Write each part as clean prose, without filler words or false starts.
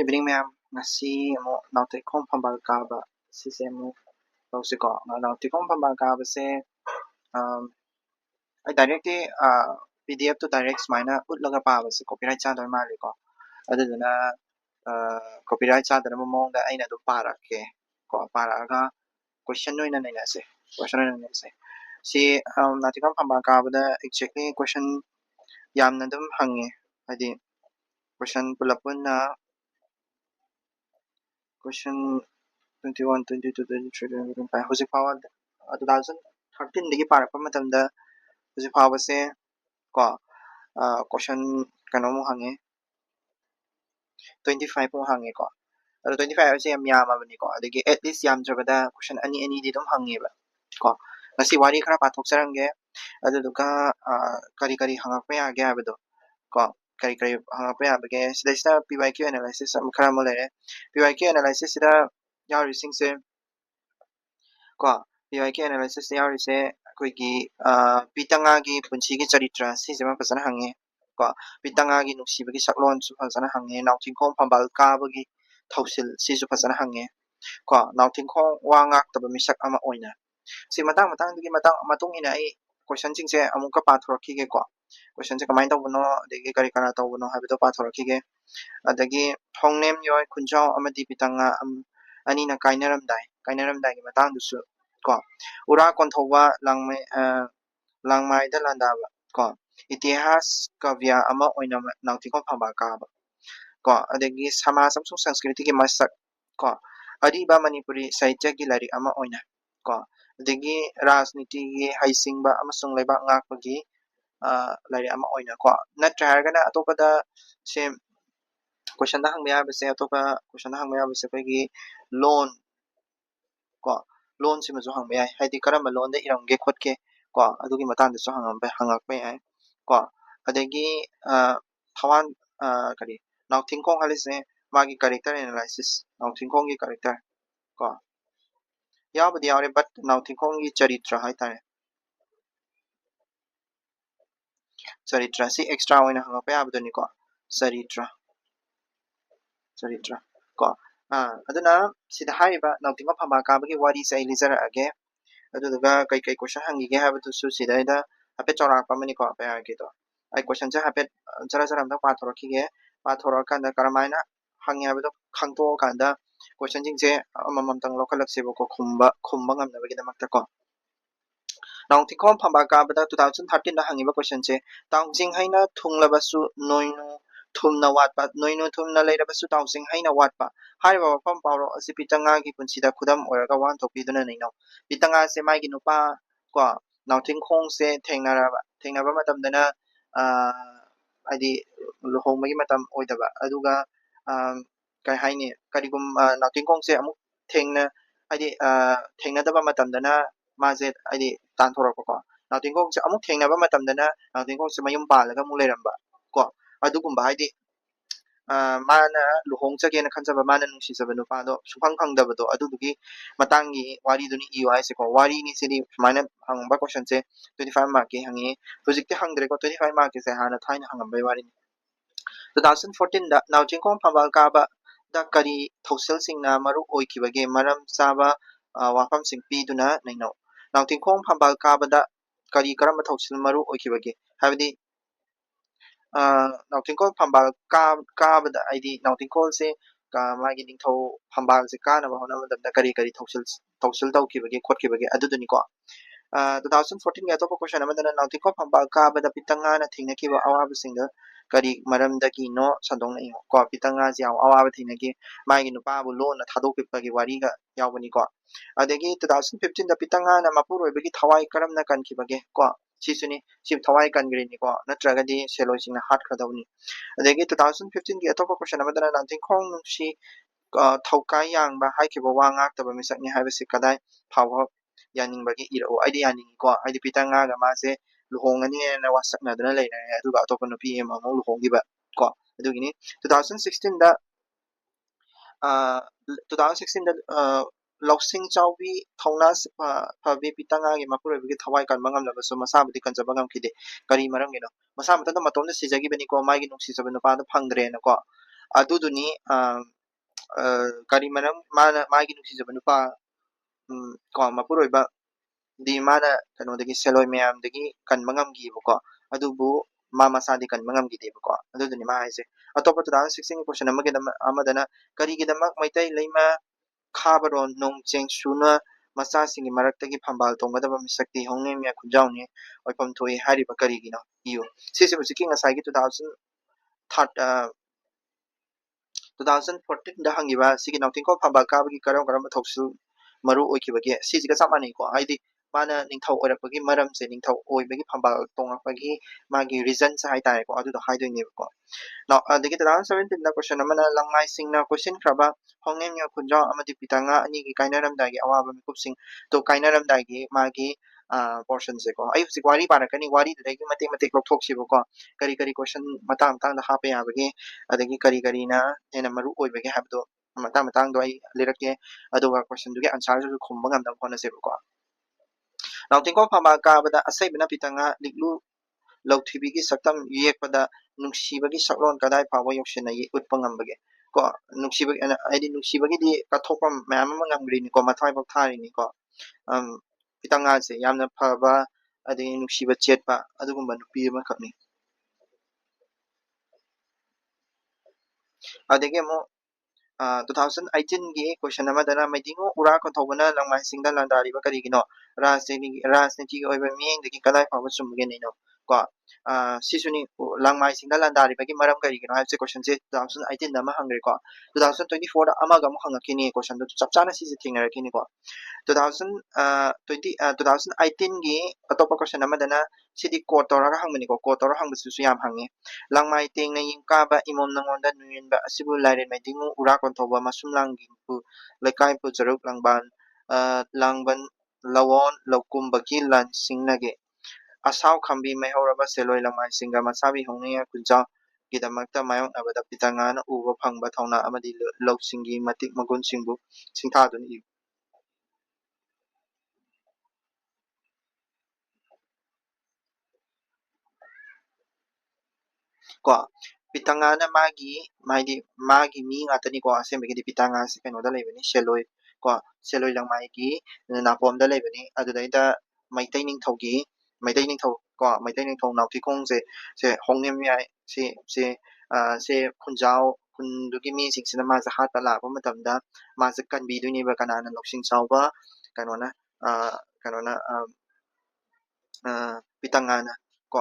evening ma'am ngasi mo nautikong pambalkaba sise mo tausiko nautikong pambalkaba se I directly PDF to direct smaina utlaga paba se copyright cha doi mali ko aduduna copyright cha dana mo da aina do para ke ko para ga question no ina naina se question no naina se si nautikong pambalkaba da exactly question yamna dum hange adi question pulapun na question 21, 22, 23, 25 hojik fawa 2013 dagi parakpa matamda hojik fawa se ko question kano mo hange 25 mo hange ko ado 25 se yam yama bani ko adagi at least yam jabada question ani di dum hange ba ko ngasi wari khara pathok sarange adu duka kari kari hangakpa yage habado ko kari kari hangakpa yabage sida PYQ analysis am khara mo lere PYQ analysis sida yauri singse ko PYQ analysis yauri se akoigi pitanga gi punchi gi charitra si jema pasana hange ko pitanga gi nuksibagi saklon su pasana hange nautingkhom phambal kabagi thausil si su pasana hange ko nautingkhom wangak taba misak ama oina si matang digi matung ina ai question jingse amuka pathoraki ge ko question je kamai tawno degi kari kana tawno habido pathoraki ge adagi hongnem yoi khunjau amadi pitanga ani na kainaramdai gi matang dusu ko ura konthowa langmai da landaba ko itihas kavya ama oina nautikong phambal kaba ko adagi samas amsung sanskriti gi masak ko ariba manipuri sahitya gi lari ama oina ko adagi rajniti gi haisingba amasung leibak ngakpagi lari ama oina ko natra hargana atopada se question da hangba yabase atopa question da hangba yabase pagi loan ko loan si mazu hangba yai haidi karamba loan da iramge khotke ko adugi matang da su hangakpa yai ko adagi thawan kari nautingkhong halise magi character analysis nautingkhong gi character ko yabadi yawre but nautingkhong gi charitra haitare charitra si extra oina hangakpa yabadoni ko charitra ko aduna sida haiba nautingkhong phambal kabagi wari sai lizara age aduga kai question hangige habatu su sidaida hape chorak pamani ko pa age to ai question ja hape jara amda pathoraki ge pathoraka karamaina hangi habatu khangto kanda question jingse amamam tang lokalaksi ko khumba ngamna bagi damakta ko nautingkhom phambal kabada 2013 da hangiba question je taungjing haina thunglabasu noinu thumna watpa noinu thumna leirabasu taungjing haina watpa haiba wafam pawro asi pitanga gi punsida khudam oraga wan topiduna naino pitanga se mai gi nupa ko nautingkhong se thengnaba matamdana adi luhongmagi matam oidaba aduga kai haini karigum nautingkhong se amuk thengnadaba matamdana maje adi tanthorako ko nautingkhong se amuk thengnaba matamdana nautingkhong se mayum palaga mu leramba ko adugumba haidi mana luhongchage na khanjaba mana nungsijaba nupado suphang phangdabado adudugi matangi wari duni iyo aise ko wari ni sidi mana hangba question se 25 mark ke hangi project hangdre ko 25 mark ke se hana thaina hangamba wari 2014 da nautingkhong phambal kaba da kari thosel singna maru oikibage maram chaba wafam sing piduna naino nautingkhong phambal kaba da kari karamba thosel maru oikibage habidi nautingkhol phambal kabada aidi nautingkhol se magi ningthau phambal se kana ba hona madamda kari thausil tawkibage khotkibage aduduni ko 2014 ga topa question amadana nautingkhol phambal kabada pitanga na thingnakiba awaba singda kari maramdagi no sandongna ingo ko pitanga ji awaba thingnaki magi nupa bu loan na thadokipagi wari ga yawbani ko adagi 2015 da pitanga na mapuroi bagi thawai karamna kankibage ko sisuni sim thawai kangrini ko natragadi selosingna hat khadawni adagi 2015 gi atopa question amadana nautingkhong nungsi thaukai yangba haikiba wangak taba misakni haibasi kadai phawa yaningbagi irao aidi yaningi ko aidi pitanga ga mase luhongani na wasakna dana leina aduga atopa nupi ema mo luhongiba ko adugini 2016 da 2016 da lausing chawbi thongna phabi pitanga gi mapuroi bagi thawai kan mangam labaso masabudi kanjaba ngam khide kari maram gino masa matanda matomda sijagi bani ko magi nungsi jaba nupa da phangdre na ko aduduni kari manam mana magi nuksijaba nupa ko mapuroiba di mana kanodagi seloi mayamdagi kanba ngamgibako adubu ma masadi kanba ngamgidebako aduduni ma haise atopa 2016 question amadana karigidamak maitai leima khabaron nongcheng suna masasingi maraktagi phambal tonggadaba misakti hongngemya khunjauni oipam thoi hariba karigino iyo sisi husiki ngasagi 2014 da hangiba sigi nautingko phambal kabagi karam karam thoksu maru oikibagi sisiga samani ko haidi mana ningthau oirakpagi maramse ningthau oibagi phambal tongrakpagi magi reason sa haitare ko adu do haidoi ko now adagi 2017 na question amana langngai singna question kraba hongemya khunjaw amadi pitanga ani gi kainaramdagi awaba mikupsing to kainaramdagi magi portion se ko ai husik wari parakani wari dagi mate mate lokthok ko kari kari question matang matang da hape yabagi adagi kari kari na ena maru oibagi habdo matang matang do ai lirake aduga question dugi answer su khumba ngamdam khona se ko now tingko phama ka bada asai bina pitanga liklu ꯂꯧꯊꯤꯕꯤꯒꯤ ꯁꯛꯇꯝ ꯌꯦꯛꯄꯗ ꯅꯨꯡꯁꯤꯕꯒꯤ ꯁꯛꯂꯣꯟ ꯀꯗꯥꯏ ꯐꯥꯎꯕ ꯌꯧꯁꯤꯟꯅ ꯎꯠꯄ ꯉꯝꯕꯒꯦ ꯀꯣ ꯅꯨꯡꯁꯤꯕꯒꯤ ꯍꯥꯏꯗꯤ ꯅꯨꯡꯁꯤꯕꯒꯤꯗꯤ ꯀꯠꯊꯣꯛꯄ ꯃꯌꯥꯝ ꯑꯃ ꯉꯝꯒ꯭ꯔꯤꯅꯤꯀꯣ ꯃꯊ꯭ꯋꯥꯏꯐꯥꯎ ꯊꯥꯔꯤꯅꯤꯀꯣ ꯐꯤꯇꯪꯉꯥꯁꯦ ꯌꯥꯝꯅ ꯐꯕ ꯑꯗꯒꯤ ꯅꯨꯡꯁꯤꯕ ꯆꯦꯠꯄ ꯑꯗꯨꯒꯨꯝꯕ ꯅꯨꯄꯤ ꯑꯃꯈꯛꯅꯤ ꯑꯗꯒꯤ ꯑꯃꯨꯛ 2018ꯒꯤ ꯀꯣꯏꯁꯟ ꯑꯃꯗꯅ ꯃꯩꯗꯤꯡꯉꯨ ꯎꯔꯥ ꯀꯣꯟꯊꯧꯕꯅ ꯂꯪꯃꯥꯏꯁꯤꯡꯗ ꯂꯥꯟꯗꯥꯔꯤꯕ ꯀꯔꯤꯒꯤꯅꯣ ꯔꯥꯖꯅꯤꯇꯤꯒꯤ ꯑꯣꯏꯕ ꯃꯤꯠꯌꯦꯡꯗꯒꯤ ꯀꯗꯥꯏ ꯐꯥꯎꯕ ꯆꯨꯝꯕꯒꯦꯅꯤꯅꯣ ꯀꯣ ꯁꯤꯁꯨꯅꯤ ꯂꯪꯃꯥꯏꯁꯤꯡꯗ ꯂꯥꯟꯗꯥꯔꯤꯕꯒꯤ ꯃꯔꯝ ꯀꯔꯤꯒꯤꯅꯣ ꯍꯥꯏꯕꯁꯦ ꯀꯣꯏꯁꯟꯁꯦ 2018ꯗ ꯑꯃ ꯍꯪꯈ꯭ꯔꯦꯀꯣ 2024ꯗ ꯑꯃꯒ ꯑꯃꯨꯛ ꯍꯪꯉꯛꯈꯤꯅꯤ ꯀꯣꯏꯁꯟꯗꯨ ꯆꯞ ꯆꯥꯅ ꯁꯤꯁꯦ ꯊꯦꯡꯅꯔꯛꯈꯤꯅꯤꯀꯣ 2018ꯒꯤ ꯑꯇꯣꯞꯄ ꯀꯣꯏꯁꯟ ꯑꯃꯗꯅ ꯁꯤꯗꯤ ꯀꯣꯠ ꯇꯧꯔꯒ ꯍꯪꯕꯅꯤꯀꯣ ꯀꯣꯠ ꯇꯧꯔꯒ ꯍꯪꯕꯁꯤꯁꯨ ꯌꯥꯝ ꯍꯪꯉꯤ ꯂꯪꯃꯥꯏ ꯇꯦꯡꯅ ꯌꯤꯡꯀꯥꯕ ꯏꯃꯣꯝ ꯅꯉꯣꯟꯗ ꯅꯨꯌꯦꯟꯕ ꯑꯁꯤꯕꯨ ꯂꯥꯏꯔꯦꯟ ꯃꯩꯗꯤꯡꯉꯨ ꯎꯔꯥ ꯀꯣꯟꯊꯧꯕ ꯃꯁꯨꯝ ꯂꯥꯡꯒꯤꯕꯨ ꯂꯩꯀꯥꯏꯕꯨ ꯖꯔꯨꯛ ꯂꯥꯡꯕꯟ ꯂꯋꯣꯟ ꯂꯧꯀꯨꯝꯕꯒꯤ ꯂꯟꯁꯤꯡꯅꯒꯦ ꯑꯁꯥꯎ ꯈꯝꯕꯤ ꯃꯩꯍꯧꯔꯕ ꯁꯦꯂꯣꯏ ꯂꯪꯃꯥꯏꯁꯤꯡꯒ ꯃꯁꯥꯕꯤ ꯍꯣꯡꯅꯤꯡꯉ ꯈꯨꯟꯖꯥꯎꯒꯤꯗꯃꯛꯇ ꯃꯥꯌꯣꯛꯅꯕꯗ ꯄꯤꯇꯪꯉꯥꯅ ꯎꯕ ꯐꯪꯕ ꯊꯧꯅꯥ ꯑꯃꯗꯤ ꯂꯧꯁꯤꯡꯒꯤ ꯃꯇꯤꯛ ꯃꯒꯨꯟꯁꯤꯡꯕꯨ ꯁꯤꯡꯊꯥꯗꯨꯅ ꯏꯌꯨ ꯀꯣ ꯄꯤꯇꯪꯉꯥꯅ ꯃꯥꯒꯤ ꯃꯤ ꯉꯥꯛꯇꯅꯤꯀꯣ ꯑꯁꯦꯡꯕꯒꯤꯗꯤ ꯄꯤꯇꯪꯉꯥꯁꯤ ꯀꯩꯅꯣꯗ ꯂꯩꯕꯅꯤ ꯁꯦꯂꯣꯏ ꯀꯣ ꯁꯦꯂꯣꯏ ꯂꯪꯃꯥꯏꯒꯤ ꯅꯥꯄꯣꯝꯗ ꯂꯩꯕꯅꯤ ꯑꯗꯨꯗꯩꯗ ꯃꯩꯇꯩ ꯅꯤꯡꯊꯧ ꯀꯣ ꯃꯩꯇꯩ ꯅꯤꯡꯊꯧ ꯅꯥꯎꯊꯤꯈꯣꯡꯁꯦ ꯍꯣꯡꯅꯦꯝ ꯌꯥꯏ ꯁꯦ ꯈꯨꯟꯖꯥꯎ ꯈꯨꯟꯗꯨꯒꯤ ꯃꯤꯁꯤꯡꯁꯤꯅ ꯃꯥꯁꯦ ꯍꯥꯠꯄ ꯂꯥꯛꯄ ꯃꯇꯝꯗ ꯃꯥꯁꯦ ꯀꯟꯕꯤꯗꯣꯏꯅꯦꯕ ꯀꯅꯥꯅ ꯂꯧꯁꯤꯡ ꯆꯥꯎꯕ ꯀꯩꯅꯣꯅ ꯀꯩꯅꯣꯅ ꯄꯤꯇꯪꯉꯥꯅ ꯀꯣ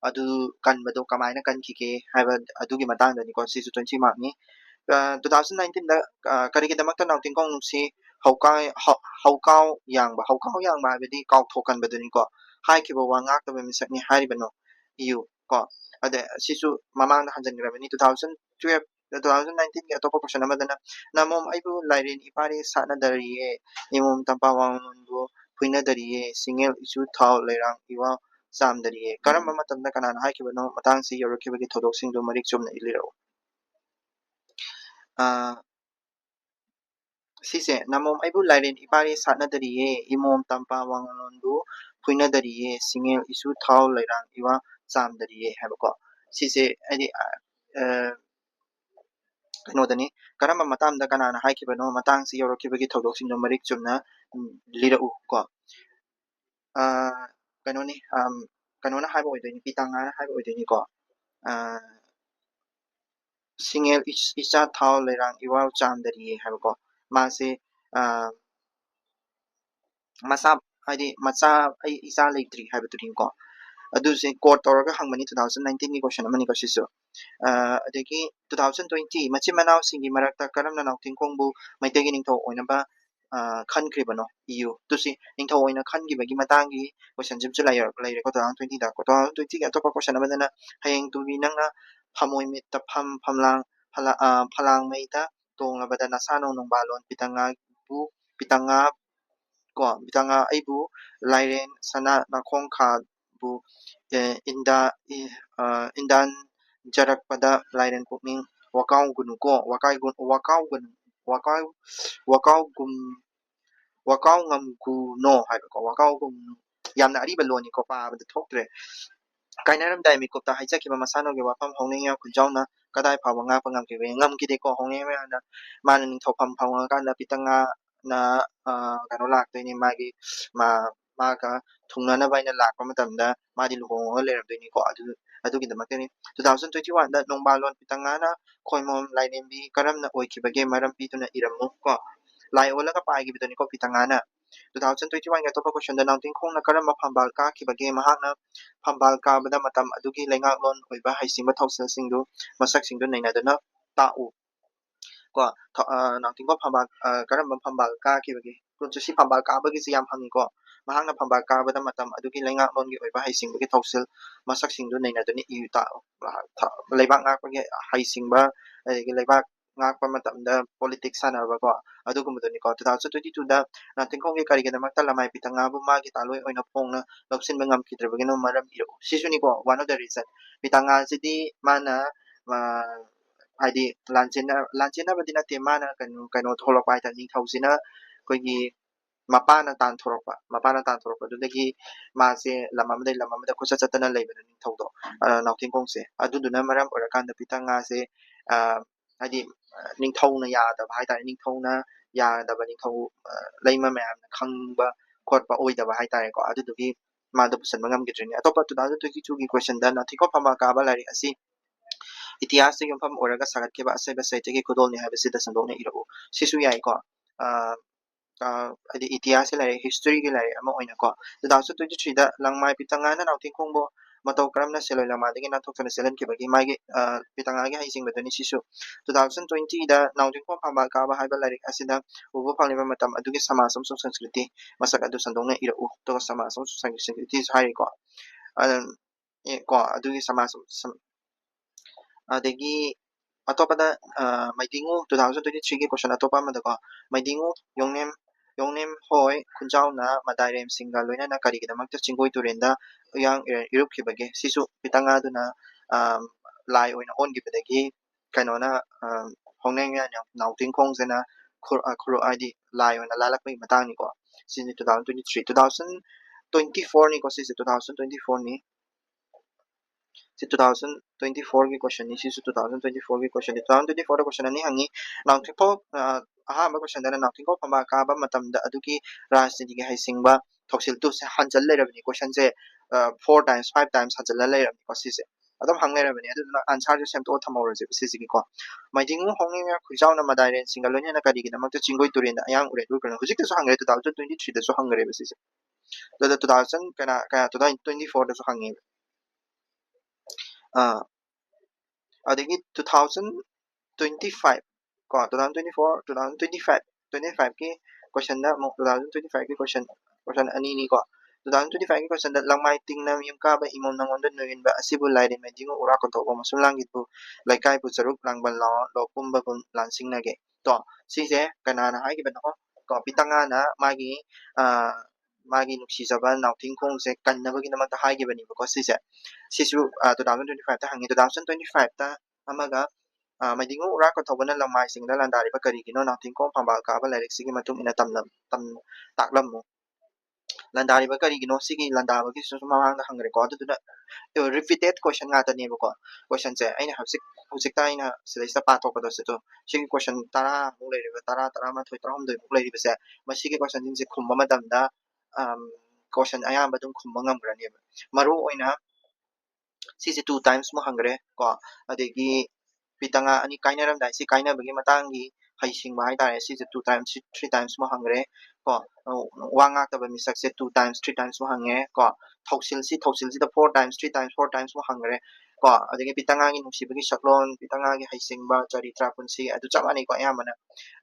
ꯑꯗꯨ ꯀꯟꯕꯗꯣ ꯀꯃꯥꯏꯅ ꯀꯟꯈꯤꯒꯦ ꯍꯥꯏꯕ ꯑꯗꯨꯒꯤ ꯃꯇꯥꯡꯗꯅꯤꯀꯣ ꯁꯤꯁꯨ 20 ꯃꯥꯔꯛꯅꯤ 2019ꯗ ꯀꯔꯤꯒꯤꯗꯃꯛꯇ ꯅꯥꯎꯊꯤꯡꯈꯣꯡ ꯅꯨꯡꯁꯤ ꯍꯧꯀꯥꯎ ꯌꯥꯡꯕ ꯍꯥꯏꯕꯗꯤ ꯀꯥꯎꯊꯣꯛꯀꯟꯕꯗꯨꯅꯤꯀꯣ ꯍꯥꯏꯈꯤꯕ ꯋꯥ ꯉꯥꯛꯇꯕ ꯃꯤꯁꯛꯅꯤ ꯍꯥꯏꯔꯤꯕꯅꯣ ꯏꯌꯨ ꯀꯣ ꯑꯗ ꯁꯤꯁꯨ ꯃꯃꯥꯡꯗ ꯍꯟꯖꯤꯟꯈ꯭ꯔꯕꯅꯤ 2019ꯒꯤ ꯑꯇꯣꯞꯄ ꯀꯣꯏꯁꯟ ꯑꯃꯗꯅ ꯅꯃꯣꯝ ꯑꯩꯕꯨ ꯂꯥꯏꯔꯦꯟ ꯏꯄꯥꯔꯤ ꯁꯥꯠꯅꯗꯔꯤꯌꯦ ꯏꯃꯣꯝ ꯇꯝꯄꯥ ꯋꯥꯡꯂꯣꯟꯕꯨ ꯐꯨꯏꯅꯗꯔꯤꯌꯦ ꯁꯤꯡꯉꯦꯜ ꯏꯆꯨ ꯊꯥꯎ ꯂꯩꯔꯥꯡ ꯏꯋꯥ ꯆꯥꯝꯗꯔꯤꯌꯦ ꯀꯔꯝꯕ ꯃꯇꯝꯗ ꯀꯅꯥꯅ ꯍꯥꯏꯈꯤꯕꯅꯣ ꯃꯇꯥꯡꯁꯤ ꯌꯧꯔꯛꯈꯤꯕꯒꯤ ꯊꯧꯗꯣꯛꯁꯤꯡꯗꯨ ꯃꯔꯤꯛ ꯆꯨꯝꯅ ꯏꯂꯤꯔꯛꯎ ꯁꯤꯁꯦ ꯅꯃꯣꯝ ꯑꯩꯕꯨ ꯂꯥꯏꯔꯦꯟ ꯏꯄꯥꯔꯤ ꯁꯥꯠꯅꯗꯔꯤꯌꯦ ꯏꯃꯣꯝ ꯇꯝꯄꯥ ꯋꯥꯡꯂꯣꯟꯕꯨ ꯐꯨꯏꯅꯗꯔꯤꯌꯦ ꯁꯤꯡꯉꯦꯜ ꯏꯆꯨ ꯊꯥꯎ ꯂꯩꯔꯥꯡ ꯏꯋꯥ ꯆꯥꯝꯗꯔꯤꯌꯦ ꯍꯥꯏꯕꯀꯣ ꯁꯤꯁꯦ ꯍꯥꯏꯗꯤ ꯀꯩꯅꯣꯗꯅꯤ ꯀꯔꯝꯕ ꯃꯇꯥꯡꯗ ꯀꯅꯥꯅ ꯍꯥꯏꯈꯤꯕꯅꯣ ꯃꯇꯥꯡꯁꯤ ꯌꯧꯔꯛꯈꯤꯕꯒꯤ ꯊꯧꯗꯣꯛꯁꯤꯡꯗꯨ ꯃꯔꯤꯛ ꯆꯨꯝꯅ ꯂꯤꯔꯛꯎ ꯀꯣ ꯀꯩꯅꯣꯅꯤ ꯀꯩꯅꯣꯅ ꯍꯥꯏꯕ ꯑꯣꯏꯗꯣꯏꯅꯤ ꯄꯤꯇꯪꯉꯥꯅ ꯍꯥꯏꯕ ꯑꯣꯏꯗꯣꯏꯅꯤꯀꯣ ꯁꯤꯡꯉꯦꯜ ꯏꯆꯥ ꯊꯥꯎ ꯂꯩꯔꯥꯡ ꯏꯋꯥꯎ ꯆꯥꯝꯗꯔꯤꯌꯦ ꯍꯥꯏꯕꯀꯣ ꯃꯥꯁꯦ ꯃꯆꯥ ꯍꯥꯏꯗꯤ ꯃꯆꯥ ꯑꯩ ꯏꯆꯥ ꯂꯩꯇ꯭ꯔꯤ ꯍꯥꯏꯕꯗꯨꯅꯤꯀꯣ ꯑꯗꯨꯁꯦ ꯀꯣꯠ ꯇꯧꯔꯒ ꯍꯪꯕꯅꯤ 2019ꯒꯤ ꯀꯣꯏꯁꯟ ꯑꯃꯅꯤꯀꯣ ꯁꯤꯁꯨ ꯑꯗꯒꯤ 2020 ꯃꯆꯤꯟ ꯃꯅꯥꯎꯁꯤꯡꯒꯤ ꯃꯔꯛꯇ ꯀꯔꯝꯅ ꯅꯥꯎꯊꯤꯡꯈꯣꯡꯕꯨ ꯃꯩꯇꯩꯒꯤ ꯅꯤꯡꯊꯧ ꯑꯣꯏꯅꯕ ꯈꯟꯈ꯭ꯔꯤꯕꯅꯣ ꯏꯌꯨ ꯇꯨꯁꯤ ꯅꯤꯡꯊꯧ ꯑꯣꯏꯅ ꯈꯟꯈꯤꯕꯒꯤ ꯃꯇꯥꯡꯒꯤ ꯀꯣꯏꯁꯟꯁꯤꯃꯁꯨ ꯂꯩꯔꯦꯀꯣ 2020ꯗ 2020ꯒꯤ ꯑꯇꯣꯞꯄ ꯀꯣꯏꯁꯟ ꯑꯃꯗꯅ ꯍꯌꯦꯡ ꯇꯨꯕꯤ ꯅꯪꯅ ꯐꯃꯣꯏ ꯃꯤꯠꯇ ꯐꯂꯥꯡꯃꯩꯗ ꯇꯣꯡꯂꯕꯗ ꯅꯁꯥꯅꯧ ꯅꯣꯡꯕꯥꯂꯣꯟ ꯄꯤꯇꯪꯉꯥ ꯀꯣ ꯄꯤꯇꯪꯉꯥ ꯑꯩꯕꯨ ꯂꯥꯏꯔꯦꯟ ꯁꯅꯥ ꯅꯥꯈꯣꯡꯈꯥꯕꯨ ꯏꯟꯗꯥꯟꯖꯔꯛꯄꯗ ꯂꯥꯏꯔꯦꯟ ꯄꯨꯛꯅꯤꯡ ꯋꯥꯀꯥꯎꯒꯅꯨꯀꯣ ꯋꯥꯀꯥꯎꯉꯝꯒꯨꯅꯣ ꯍꯥꯏꯕꯀꯣ ꯋꯥꯀꯥꯎꯒꯨꯝꯅꯨ ꯌꯥꯝꯅ ꯑꯔꯤꯕ ꯂꯣꯟꯅꯤꯀꯣ ꯄꯥꯕꯗ ꯊꯣꯛꯇ꯭ꯔꯦ kainaramdai mikupta haijakiba masanogi wafam hongningya kunjauna kadai phawa ngakpa ngamkibe ngamkideko hongningya mana ningthaupham phawngakanda pitanga na kano laktoini magi maga thungnanaba aina lakpa matamda madi luhongoga leramdoiniko adugidamaktani 2021 da nongbalon pitangana khoimom lainembi karamna oikibage maram pituna iramu ko lai olaga paigibidoniko pitangana 2021 ga topa question da nangting khongna karamba phambal ka khibage mahakna phambal ka bada matam adugi lengaklon oiba haisingba thausil singdu masak singdu nainadana ta'u ko nangting ko phambal karamba phambal ka khibage kunchu si phambal ka bagi si yam hangi ko mahakna phambal ka bada matam adugi lengaklon gi oiba haisingbagi thausil masak singdu nainadani iu ta'u leibak ngakpagi haisingba adagi leibak ngakpa matamda politics sanaba ko adugumdoni ko 2022 da nangtingkhonggi karigidamakta lamai pitangabu magi taloi oina phongna lopsinba ngamkidrebagino maram iro sisuni ko one of the reason pitanga sidi mana haidi lanchena badina te mana kano tholokpa haita ningthausina koigi mapana tanthorokpa dudagi mase lamamada khusa chatana leibana ningthaudo nangtingkhongse aduduna maram orakanda pitanga se haidi ningthauna yadaba haitare ningthauna yadaba ningthau leima mayamna khangba khotpa oidaba haitare ko adudugi mada pusanba ngamgidrini atopa 2022 gi question da nathiko phama kaba lari asi इतिहास युमफम ओरगा सागतकेबा असैबा साहित्यकी खुदोलनि हाबसिदा संदोकने इरबो सिसु याइ को इतिहास लारे history की लारे अमा ओइना को 2023 दा लंगमाइ पितंगाना नाउथिंखोंबो मतौ करमना सेलोय लमादगी नाथोकना सेलन के बगी मागे पितंगागे हाइसिंग बदनी सिसु 2020 दा नाउथिंखों फामा काबा हाइबा लारे असिदा उबो फालिबा मतम अदुगी समाज सम संस्कृति मसक अदु संदोकने इरबो तो समाज सम संस्कृति हाइ को अदुगी समाज adagi atopada maidingu 2023 gi question atopa amada maidingu yongnem hoi khunjauna madairem singa loina na kari gidamakta chingoi turenda yang irup khibage sisu pitanga duna lai oina on gibadagi kanona hongneng ya nauting khong sena khur id lai oina lalakpai matang ni ko sini 2023 2024 ni ko sisi 2024 ni si 2024 की question ni si 2024 की question 2024 question ani hangi nangthingpo aha ba question dana nangthingpo phama ka ba matam da adugi rajniti gi haisingba thoksil tu se hanjal lerabni question se 4 times 5 times hanjal lerabni ko si se adam hangle rabani aduna answer je sem to thamawra je si si ko maidingu hongi ya khujauna madairen singaloni na kari gi namak to chingoi turin da ayang ure ru kana hujik to hangre 2023 da so hangre be si se 2000 kana 2024 da so hangi adagi 2025 ko 2024 2025 25 ki question na mo 2025 ki question ani ni ko 2025 ki question da langmai tingna yumka ba imom nangon da nuin ba asibu laire medingo ura ko to mo sulangi bu laikai bu charuk langban la lo kumba kun lansing na ge to si je kana na hai ki ba ko pitanga na magi magi nuksijaba nautingkhongse kannabagi namakta haigibani ko sise sisu 2025 ta hangi 2025 ta amaga maidingu ura ko thobana lamai singda landari ba kari gino nautingkhong phambal ka ba lyrics sigi matung ina tam taklammu landari ba kari gino sigi landaba gi susu mamang da hangre ko aduna repeated question nga ta ne ko question se aina husik ta aina sida pa thok da se to sigi question tara mu leiri ba tara ma thoi tara hom doi mu leiri ba se masigi question din se khumba madam da question ayamba dum khumba ngamgrani maru oina sisi 2 times mo hangre ko adegi pitanga ani kainaram dai si kaina bagi matangi haising ba haitare sisi 2 times 3 times mo hangre ko wanga ta ba misak se 2 times 3 times mo hangre ko thoksil si da 4 times 3 times 4 times mo hangre ko adegi pitanga gi nuksi bagi saklon pitanga gi haising ba charitra punsi adu chamani ko ayamana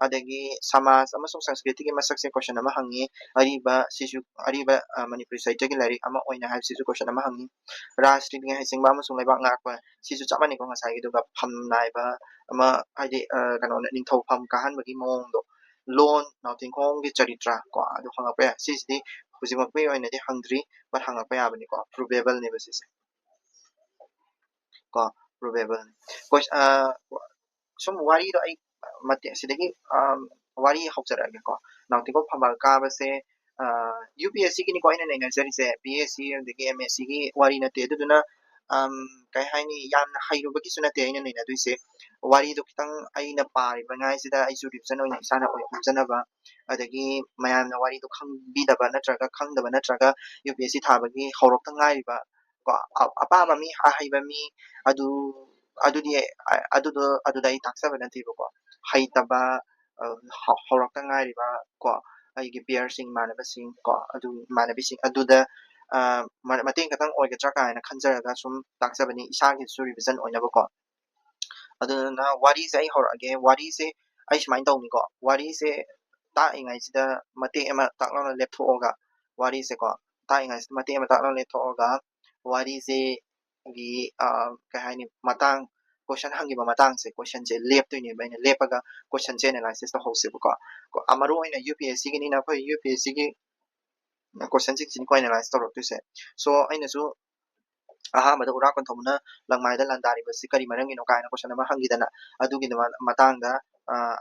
adegi samas amasung sanskriti gi masak se question ama hangi ariba manipuri site gi lari ama oina hai sisu question ama hangi rashtriya gi haising ba amasung leibak ngakpa sisu chamani ko ngasai gi duga pham naiba ama haidi kano ningthau pham kahan bagi mong do loan nautingkhong gi charitra ko adu hangapa ya sisi hujimakpe oina di hangdri but hangapa ya bani ko provable ne basis ko provable sum wari do ai mate sidagi wari haujarage ko nautingko phambal ka base UPSC ki ni ko ina nei nazari se PSC adagi MSc gi wari na te aduna ꯀꯩ ꯍꯥꯏꯅꯤ ꯌꯥꯝꯅ ꯍꯩꯔꯨꯕꯒꯤꯁꯨ ꯅꯠꯇꯦ ꯑꯩꯅ ꯅꯩꯅꯗꯣꯏꯁꯦ ꯋꯥꯔꯤꯗꯣ ꯈꯤꯇꯪ ꯑꯩꯅ ꯄꯥꯔꯤꯕꯉꯥꯏꯁꯤꯗ ꯑꯩꯁꯨ revision ꯑꯣꯏꯅ ꯏꯁꯥꯅ ꯈꯣꯝꯖꯅꯕ ꯑꯗꯒꯤ ꯃꯌꯥꯝꯅ ꯋꯥꯔꯤꯗꯣ ꯈꯪꯕꯤꯗꯕ ꯅꯠꯇ꯭ꯔꯒ ꯈꯪꯗꯕ ꯅꯠꯇ꯭ꯔꯒ UPSC ꯊꯥꯕꯒꯤ ꯍꯧꯔꯛꯇ ꯉꯥꯏꯔꯤꯕ ꯀꯣ ꯑꯄꯥꯝꯕ ꯃꯤ ꯑꯍꯩꯕ ꯃꯤ ꯑꯗꯨ ꯑꯗꯨꯗꯤ ꯑꯗꯨꯗ ꯑꯩ ꯇꯥꯛꯆꯕ ꯅꯠꯇꯦꯕꯀꯣ ꯍꯩꯇꯕ ꯍꯧꯔꯛꯇ ꯉꯥꯏꯔꯤꯕ ꯀꯣ ꯑꯩꯒꯤ ꯄꯤꯌꯔꯁꯤꯡ ꯏꯃꯥꯟꯅꯕꯁꯤꯡ ꯀꯣ ꯑꯗꯨ ꯏꯃꯥꯟꯅꯕꯤꯁꯤꯡ ꯑꯗꯨꯗ ꯃꯇꯦꯡ ꯈꯛꯇꯪ ꯑꯣꯏꯒꯗ꯭ꯔꯥ ꯀꯥꯏꯅ ꯈꯟꯖꯔꯒ ꯁꯨꯝ ꯇꯥꯛꯆꯕꯅꯤ ꯏꯁꯥꯒꯤꯁꯨ ꯔꯤꯚꯤꯖꯟ ꯑꯣꯏꯅꯕꯀꯣ ꯑꯗꯨꯅ ꯋꯥꯔꯤꯁꯦ ꯑꯩ ꯍꯧꯔꯛꯑꯒꯦ ꯋꯥꯔꯤꯁꯦ ꯑꯩ ꯁꯨꯃꯥꯏꯅ ꯇꯧꯅꯤꯀꯣ ꯋꯥꯔꯤꯁꯦ ꯇꯥꯛꯏꯉꯩꯁꯤꯗ ꯃꯇꯦꯛ ꯑꯃ ꯇꯥꯛ ꯂꯥꯎꯅ ꯂꯦꯞꯊꯣꯛꯑꯒ ꯋꯥꯔꯤꯁꯦꯀꯣ ꯇꯥꯛꯏꯉꯩꯁꯤꯗ ꯃꯇꯦꯛ ꯑꯃ ꯇꯥꯛ ꯂꯥꯎꯅ ꯂꯦꯞꯊꯣꯛꯑꯒ ꯋꯥꯔꯤꯁꯦ ꯒꯤ ꯀꯩ ꯍꯥꯏꯅꯤ ꯃꯇꯥꯡ ꯀꯣꯏꯁꯟ ꯍꯪꯈꯤꯕ ꯃꯇꯥꯡꯁꯦ ꯀꯣꯏꯁꯟꯁꯦ ꯂꯦꯞꯇꯣꯏꯅꯦꯕ ꯑꯩꯅ ꯂꯦꯞꯄꯒ ꯀꯣꯏꯁꯟꯁꯦ ꯑꯦꯅꯥꯂꯥꯏꯁꯤꯁ ꯇꯧꯍꯧꯁꯦꯕꯀꯣ ꯃꯔꯨ ꯑꯣꯏꯅ UPSCꯒꯤꯅꯤꯅ ꯑꯩꯈꯣꯏ UPSCꯒꯤ ꯀꯣꯏꯁꯟꯁꯤꯡꯁꯤꯅꯤꯀꯣ ꯑꯦꯅꯥꯂꯥꯏꯁ ꯇꯧꯔꯛꯇꯣꯏꯁꯦ ꯁꯣ ꯑꯩꯅꯁꯨ ꯑꯍꯥꯟꯕꯗ ꯎꯔꯥ ꯀꯣꯟꯊꯧꯕꯅ ꯂꯪꯃꯥꯏꯗ ꯂꯥꯟꯗꯥꯔꯤꯕꯁꯤ ꯀꯔꯤ ꯃꯔꯝꯒꯤꯅꯣ ꯀꯥꯏꯅ ꯀꯣꯏꯁꯟ ꯑꯃ ꯍꯪꯈꯤꯗꯅ ꯑꯗꯨꯒꯤ ꯃꯇꯥꯡꯗ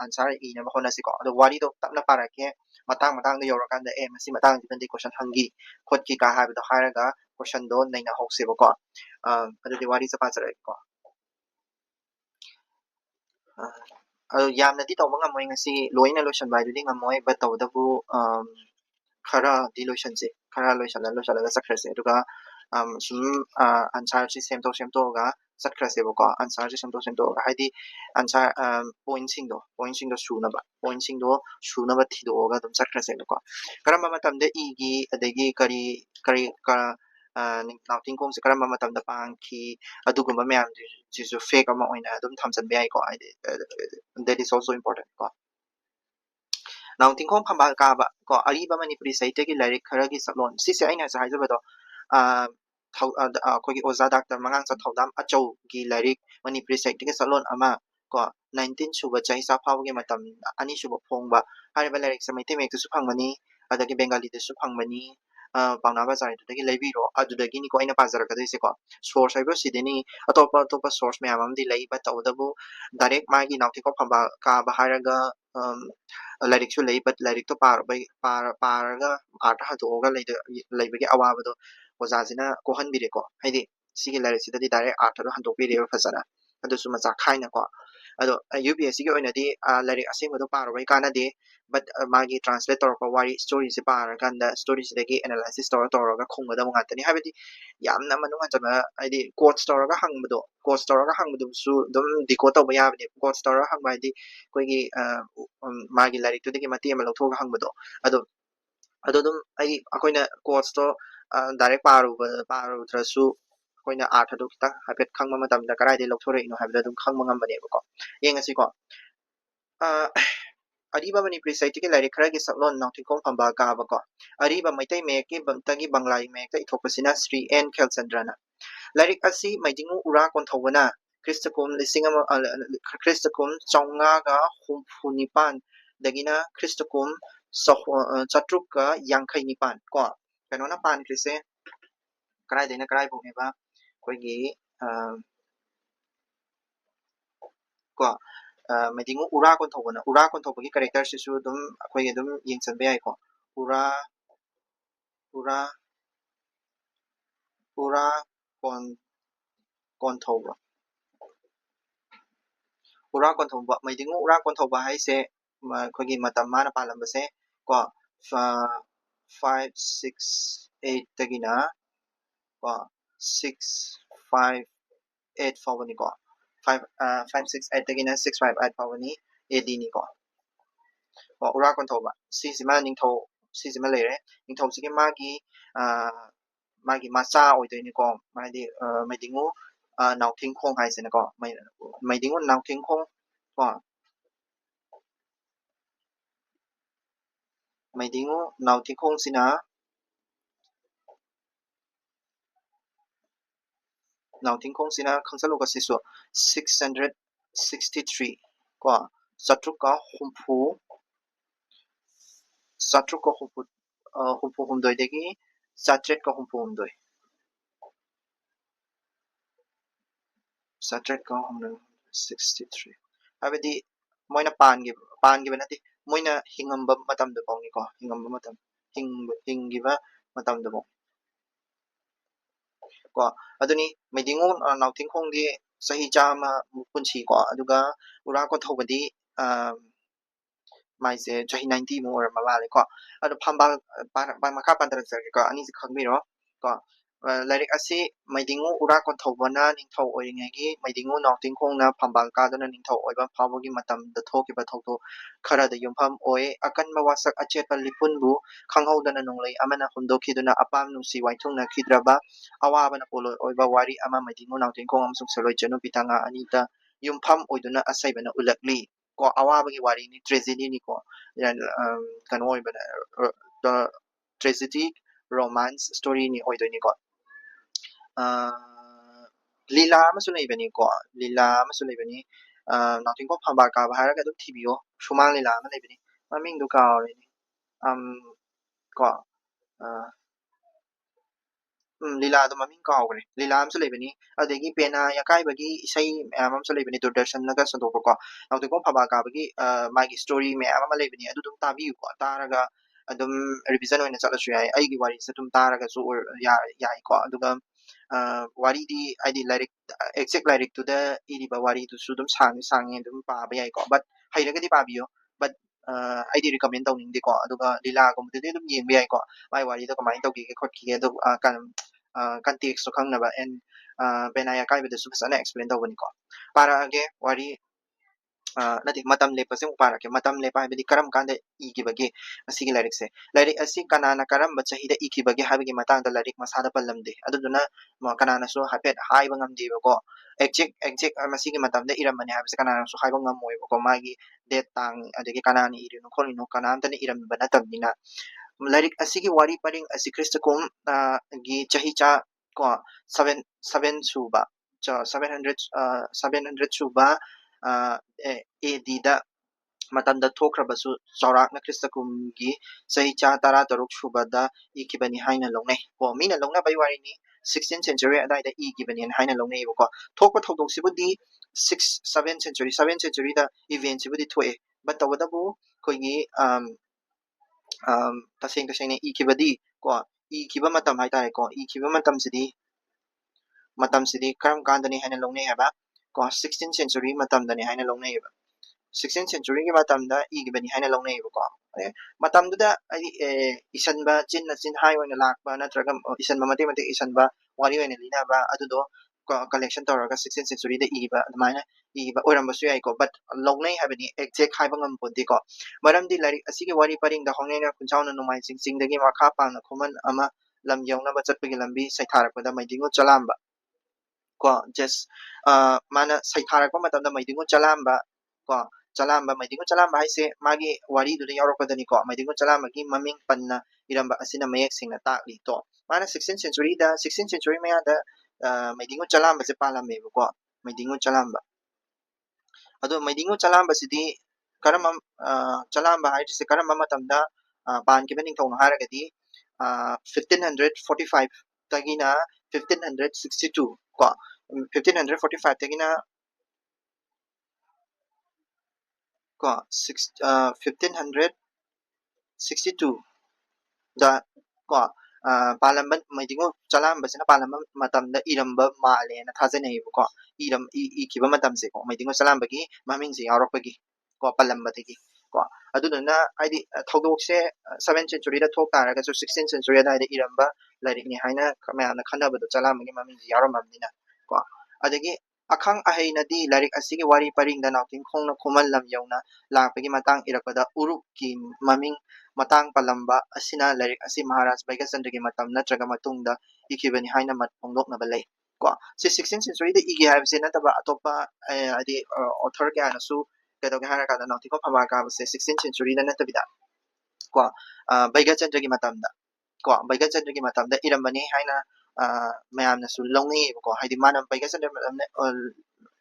ꯑꯟꯁꯔ ꯏꯅꯕ ꯍꯣꯠꯅꯁꯤꯀꯣ ꯑꯗꯣ ꯋꯥꯔꯤꯗꯣ ꯇꯞꯅ ꯄꯥꯔꯛꯀꯦ ꯃꯇꯥꯡꯗ ꯌꯧꯔꯀꯥꯟꯗ ꯃꯁꯤ ꯃꯇꯥꯡꯁꯤꯗꯗꯤ ꯀꯣꯏꯁꯟ ꯍꯪꯈꯤ ꯈꯣꯠꯈꯤ ꯀ ꯍꯥꯏꯕꯗꯣ ꯍꯥꯏꯔꯒ ꯀꯣꯏꯁꯟꯗꯣ ꯅꯩꯅꯍꯧꯁꯦꯕꯀꯣ ꯑꯗꯨꯗꯤ ꯋꯥꯔꯤꯁꯦ ꯄꯥꯖꯔꯛꯑꯒꯦꯀꯣ ꯑꯗꯨ ꯌꯥꯝꯅꯗꯤ ꯇꯧꯕ ꯉꯝꯃꯣꯏ ꯉꯁꯤ ꯂꯣꯏꯅ ꯂꯣꯏꯁꯟꯕ ꯍꯥꯏꯗꯨꯗꯤ ꯉꯝꯃꯣꯏ ꯕꯠ ꯇꯧꯕꯇꯕꯨ ꯈꯔꯗꯤ ꯂꯣꯏꯁꯟꯁꯤ ꯈꯔ ꯂꯣꯏꯁꯜꯂꯒ ꯆꯠꯈ꯭ꯔꯁꯦ ꯑꯗꯨꯒ ꯁꯨꯝ ꯑꯟꯁꯔꯁꯤ ꯁꯦꯝꯗꯣꯛꯑꯒ ꯆꯠꯈ꯭ꯔꯁꯦꯕꯀꯣ ꯑꯟꯁꯔꯁꯤ ꯁꯦꯝꯗꯣꯛꯑꯒ ꯍꯥꯏꯗꯤ ꯑꯟꯁꯔ ꯄꯣꯏꯟꯁꯤꯡꯗꯣ ꯁꯨꯅꯕ ꯊꯤꯗꯣꯛꯑꯒ ꯑꯗꯨꯝ ꯆꯠꯈ꯭ꯔꯁꯦꯕꯀꯣ ꯀꯔꯝꯕ ꯃꯇꯝꯗ ꯏꯒꯤ ꯑꯗꯒꯤ ꯀꯔꯤ ꯅꯥꯎꯊꯤꯡꯈꯣꯡꯁꯦ ꯀꯔꯝꯕ ꯃꯇꯝꯗ ꯄꯥꯟꯈꯤ ꯑꯗꯨꯒꯨꯝꯕ ꯃꯌꯥꯝꯁꯤꯁꯨ ꯐꯦꯛ ꯑꯃ ꯑꯣꯏꯅ ꯑꯗꯨꯝ ꯊꯝꯖꯟꯕ ꯌꯥꯏꯀꯣ ꯍꯥꯏꯗꯤ that is also important ꯀꯣ ꯅꯥꯎꯊꯤꯡꯈꯣꯡ ꯐꯝꯕꯥꯜ ꯀꯥꯕ ꯀꯣ ꯑꯔꯤꯕ ꯃꯅꯤꯄꯨꯔꯤ ꯁꯥꯍꯤꯇ꯭ꯌꯒꯤ ꯂꯥꯏꯔꯤꯛ ꯈꯔꯒꯤ ꯁꯛꯂꯣꯟ ꯁꯤꯁꯦ ꯑꯩꯅ ꯉꯁꯥꯏ ꯍꯥꯏꯖꯕꯗꯣ ꯑꯩꯈꯣꯏꯒꯤ ꯑꯣꯖꯥ ꯗꯥꯛꯇꯔ ꯃꯉꯥꯡꯆꯠ ꯊꯧꯗꯥꯝ ꯑꯆꯧꯒꯤ ꯂꯥꯏꯔꯤꯛ ꯃꯅꯤꯄꯨꯔꯤ ꯁꯥꯍꯤꯇ꯭ꯌꯒꯤ ꯁꯛꯂꯣꯟ ꯑꯃ ꯀꯣ 19 ꯁꯨꯕ ꯆꯍꯤꯆꯥ ꯐꯥꯎꯕꯒꯤ ꯃꯇꯝꯗ ꯑꯅꯤꯁꯨꯕ ꯐꯣꯡꯕ ꯍꯥꯏꯔꯤꯕ ꯂꯥꯏꯔꯤꯛꯁꯦ ꯃꯩꯇꯩ ꯃꯌꯦꯛꯇꯁꯨ ꯐꯪꯕꯅꯤ ꯑꯗꯒꯤ ꯕꯦꯡꯒꯥꯂꯤꯗꯁꯨ ꯐꯪꯕꯅꯤ ꯄꯥꯎꯅꯥ ꯕꯖꯥꯔꯗꯨꯗꯒꯤ ꯂꯩꯕꯤꯔꯣ ꯑꯗꯨꯗꯒꯤꯅꯤꯀꯣ ꯑꯩꯅ ꯄꯥꯖꯔꯛꯀꯗꯣꯏꯁꯦꯀꯣ ꯁꯣꯔꯁ ꯍꯥꯏꯕꯁꯤꯗꯅꯤ ꯑꯇꯣꯞꯄ ꯁꯣꯔꯁ ꯃꯌꯥꯝ ꯑꯃꯗꯤ ꯂꯩ ꯕꯠ ꯇꯧꯕꯇꯕꯨ ꯗꯥꯏꯔꯦꯛ ꯃꯥꯒꯤ ꯅꯥꯎꯊꯤꯡꯈꯣꯡ ꯐꯝꯕꯥꯜ ꯀꯥꯕ ꯍꯥꯏꯔꯒ ꯂꯥꯏꯔꯤꯛꯁꯨ ꯂꯩ ꯕꯠ ꯂꯥꯏꯔꯤꯛꯇꯣ ꯄꯥꯔꯒ ꯑꯥꯔꯊ ꯍꯟꯗꯣꯛꯑꯒ ꯂꯩꯕꯒꯤ ꯑꯋꯥꯕꯗꯣ ꯑꯣꯖꯥꯁꯤꯅ ꯀꯣꯛꯍꯟꯕꯤꯔꯦꯀꯣ ꯍꯥꯏꯗꯤ ꯁꯤꯒꯤ ꯂꯥꯏꯔꯤꯛꯁꯤꯗꯗꯤ ꯗꯥꯏꯔꯦꯛ ꯑꯥꯔꯊꯗꯣ ꯍꯟꯗꯣꯛꯄꯤꯔꯦꯕ ꯐꯖꯅ ꯑꯗꯨꯁꯨꯃꯆꯥ ꯈꯥꯏꯅꯀꯣ ꯑꯗꯣ UPSCꯒꯤ ꯑꯣꯏꯅꯗꯤ ꯂꯥꯏꯔꯤꯛ ꯑꯁꯦꯡꯕꯗꯣ ꯄꯥꯔꯨꯕꯩ ꯀꯥꯟꯅꯗꯦ ꯕꯠ ꯃꯥꯒꯤ ꯇ꯭ꯔꯥꯟꯁꯂꯦꯠ ꯇꯧꯔꯛꯄ ꯋꯥꯔꯤ ꯁ꯭ꯇꯣꯔꯤꯁꯦ ꯄꯥꯔꯀꯥꯟꯗ ꯁ꯭ꯇꯣꯔꯤꯁꯤꯗꯒꯤ ꯑꯦꯅꯥꯂꯥꯏꯁꯤꯁ ꯇꯧꯔꯒ ꯈꯨꯝꯒꯗꯕ ꯉꯥꯛꯇꯅꯤ ꯍꯥꯏꯕꯗꯤ ꯌꯥꯝꯅ ꯃꯅꯨꯡ ꯍꯟꯖꯟꯕ ꯍꯥꯏꯗꯤ ꯀꯣꯠꯁ ꯇꯧꯔꯒ ꯍꯪꯕꯗꯨꯁꯨ ꯑꯗꯨꯝ ꯗꯤꯀꯣꯠ ꯇꯧꯕ ꯌꯥꯕꯅꯦ ꯀꯣꯠꯁ ꯇꯧꯔꯒ ꯍꯪꯕ ꯍꯥꯏꯗꯤ ꯑꯩꯈꯣꯏꯒꯤ ꯃꯥꯒꯤ ꯂꯥꯏꯔꯤꯛꯇꯨꯗꯒꯤ ꯃꯇꯦꯛ ꯑꯃ ꯂꯧꯊꯣꯛꯑꯒ ꯍꯪꯕꯗꯣ ꯑꯗꯣ ꯑꯗꯨꯝ ꯑꯩꯈꯣꯏꯅ ꯀꯣꯠꯁꯇꯣ ꯗꯥꯏꯔꯦꯛ ꯄꯥꯔꯨꯗ꯭ꯔꯁꯨ ꯑꯩꯈꯣꯏꯅ ꯑꯥꯔꯊꯗꯣ ꯈꯤꯇꯪ ꯍꯥꯏꯐꯦꯠ ꯈꯪꯕ ꯃꯇꯝꯗ ꯀꯗꯥꯏꯗꯒꯤ ꯂꯧꯊꯣꯔꯛꯏꯅꯣ ꯍꯥꯏꯕꯗꯣ ꯑꯗꯨꯝ ꯈꯪꯕ ꯉꯝꯕꯅꯦꯕꯀꯣ ꯌꯦꯡꯉꯁꯤꯀꯣ ꯑꯔꯤꯕ ꯃꯅꯤꯄꯨꯔꯤ ꯁꯥꯍꯤꯇ꯭ꯌꯒꯤ ꯂꯥꯏꯔꯤꯛ ꯈꯔꯒꯤ ꯁꯛꯂꯣꯟ ꯅꯥꯎꯊꯤꯡꯈꯣꯡ ꯐꯝꯕꯥꯜ ꯀꯥꯕꯀꯣ ꯑꯔꯤꯕ ꯃꯩꯇꯩ ꯃꯌꯦꯛꯀꯤ ꯕꯪꯂꯥꯒꯤ ꯃꯌꯦꯛꯇ ꯏꯊꯣꯛꯄꯁꯤꯅ ꯁ꯭ꯔꯤ N ꯈꯦꯜꯆꯟꯗ꯭ꯔꯅ ꯂꯥꯏꯔꯤꯛ ꯑꯁꯤ ꯃꯩꯗꯤꯡꯉꯨ ꯎꯔꯥ ꯀꯣꯟꯊꯧꯕꯅ ꯈ꯭ꯔꯤꯁꯇꯀꯨꯝ 554 ꯗꯒꯤꯅ ꯈ꯭ꯔꯤꯁꯇꯀꯨꯝ 759 ꯀꯣ ꯀꯩꯅꯣꯅ ꯄꯥꯟꯈ꯭ꯔꯤꯁꯦ ꯀꯗꯥꯏꯗꯩꯅ ꯀꯗꯥꯏꯐꯥꯎꯅꯦꯕ ꯑꯩꯈꯣꯏꯒꯤ ꯀꯣ ꯃꯩꯗꯤꯡꯉꯨ ꯎꯔꯥ ꯀꯣꯟꯊꯧꯕꯒꯤ ꯀꯦꯔꯦꯛꯇꯔꯁꯤꯁꯨ ꯑꯗꯨꯝ ꯑꯩꯈꯣꯏ ꯑꯗꯨꯝ ꯌꯦꯡꯁꯟꯕ ꯌꯥꯏꯀꯣ ꯎꯔꯥ ꯀꯣꯟꯊꯧꯕ ꯃꯩꯗꯤꯡꯉꯨ ꯎꯔꯥ ꯀꯣꯟꯊꯧꯕ ꯍꯥꯏꯁꯦ ꯑꯩꯈꯣꯏꯒꯤ ꯃꯇꯝ ꯃꯥꯅ ꯄꯥꯜꯂꯝꯕꯁꯦ ꯀꯣ 568 ꯗꯒꯤꯅ ꯀꯣ 658 ꯐꯥꯎꯕꯅꯤꯀꯣ 568 ꯗꯒꯤꯅ 658 ꯐꯥꯎꯕꯅꯤ AD ꯅꯤꯀꯣ ꯎꯔꯥ ꯀꯣꯟꯊꯧꯕ ꯁꯤꯁꯤꯃ ꯁꯤꯁꯤꯃ ꯂꯩꯔꯦ ꯅꯤꯡꯊꯧꯁꯤꯒꯤ ꯃꯥꯒꯤ ꯃꯆꯥ ꯑꯣꯏꯗꯣꯏꯅꯤꯀꯣ ꯍꯥꯏꯗꯤ ꯃꯩꯗꯤꯡꯉꯨ ꯅꯥꯎꯊꯤꯡꯈꯣꯡ ꯍꯥꯏꯁꯤꯅꯀꯣ ꯃꯩꯗꯤꯡꯉꯨ ꯅꯥꯎꯊꯤꯡꯈꯣꯡ ꯀꯣ ꯃꯩꯗꯤꯡꯉꯨ ꯅꯥꯎꯊꯤꯡꯈꯣꯡꯁꯤꯅ ꯈꯪꯁꯜꯂꯨꯀꯣ ꯁꯤꯁꯨ 663 ꯀꯣ ꯆꯥꯇ꯭ꯔꯨꯛꯀ ꯍꯨꯝꯐꯨꯍꯨꯝꯗꯣꯏꯗꯒꯤ 863 ꯍꯥꯏꯕꯗꯤ ꯃꯣꯏꯅ ꯄꯥꯟꯈꯤꯕ ꯅꯠꯇꯦ ꯃꯣꯏꯅ ꯍꯤꯡꯉꯝꯕ ꯃꯇꯝꯗ ꯐꯥꯎꯅꯤꯀꯣ ꯍꯤꯡꯈꯤꯕ ꯃꯇꯝꯗꯐꯥꯎ ko aduni maidingu nauting khong di sahi chama punchi ko aduga ura ko thobadi maise chahi 90 mo or mawale ko adu phambal ba makha pandra sar ko ani khangmiro ko larik asi maidingu ura ko thobana ningthau oringegi maidingu nauting khong na phambal ka dona ningthau oiba phawagi matam da thokiba thokto khara da yumpham oi akan mawasak achepa lipunbu khanghaudana nonglei amana humdokhiduna apam nusi waithungna khidraba awabana polo oiba wari ama maidingu nauting khong amsung seloi chanu pitanga anita yumpham oiduna asaibana ulakli ko awabagi wari ni tragedy ni ko yan kano oibana the tragedy romance story ni oidoni ko lila amasu leibani ko lila amasu leibani nauting khong phambal ka ba haraga dum thibiyo shumang lila ama leibani maming du kaore ni ko lila do maming kaore lila amsu leibani adegi pena yakai bagi isai amsu leibani durdarshan naga sandoko ko nauting khong phambal ka bagi magi story me ama leibani adu dum tabi ko taraga adum revision oina chalasu yai aigi wari se dum taraga su yai ko aduga wari di aidi lyric exact lyric to the iriba wari to su dum sang dum pa ba yai ko but hairaga di pabiyo but aidi recommend tawning di ko aduga lila ko mudde dum yeng ba yai ko mai wari da kamai tawgi ke khotki adu kan context to khangnaba and benaya kai bedu su fasana explain tawbani ko para age wari nadi matam lepa se upara ke matam lepa habidi karam kanda igibage asigi lyric se lyric asi kanana karam bachahi da igibage habigi matang da lyric masada pallamde aduduna kanana so hapet haiba ngamde ko exact masigi matam da iramani habise kanana so haiba ngamoi ko magi det tang adegi kanani irinu kholino kananta ni iram banatamnina lyric asigi wari paring asi kristakum gi chahi cha ko 7 suba 700 suba AD da matamda thokrabasu chawrakna kristakumgi sahi cha tara taruk subada ikibani haina longnai ko mina longna bai wari ni 16th century adai da ikibani haina longnai ko thokpa thodok sibudi 7th century da event sibudi thoe but tawadabu koigi taseng ikibadi ko ikiba matam haitare ko ikiba matam sidi karam kandani haina longnai haba ko 16th century matamdani haina longnai haba 16th century gi matamda igibani haina longnai ko matamduda ai isanba chin hai oina lakba natraga isanba mate isanba wari oina linaba adudo collection tawraga 16th century da igiba admaina igiba oirambasu yai ko but longnai habani exact haiba ngam ponti ko maramdi lyric asigi wari paring da hongnena kunchauna numai singdagi makha pangna khoman ama lam yaunaba chatpagi lambi saitharakpada maidingo chalamba ko just mana saitharakpa matamda maidingo chalamba ko chalamba maidingo chalamba haise magi wari du yaurapadani ko maidingo chalamba gi maming panna iramba asina mayak singna takli to mana 16th century maya da maidingo chalamba se palame ko maidingo chalamba ado maidingo chalamba sidi karama chalamba haise karama matamda pan kibani thongna haragadi 1545 tagina 1562 ko 1545 tagina ko 1562 da ko palamban maidingo chalamba sina palamban matamda iramba male na thajane ko ikiba matamse ko maidingo chalamba gi mamingse yaurokpagi ko palamba tagi ko aduna aidi thodokse 7th century da thok taraga 16th century da iramba lyric ni haina kamana khanabado chalamba gi mamingse yauramamnina ko adagi akhang ahainadi lyric asigi wari paring da nauting khongna khomal lam yauna lakpagi matang irakpada uruk ki maming matang palamba asina lyric asi maharaj Bhaigachandra gi matam natraga matungda ikibani haina mat phongdoknaba lei ko si 16th century da igi habse nataba atopa adi author kya nasu kedoge hara kada nauting ko phama ka se 16th century da natabida ko Bhaigachandra gi matamda ko Bhaigachandra gi matamda irambani haina mayamna su longnai ko haidi mana Bhaigachandra matamna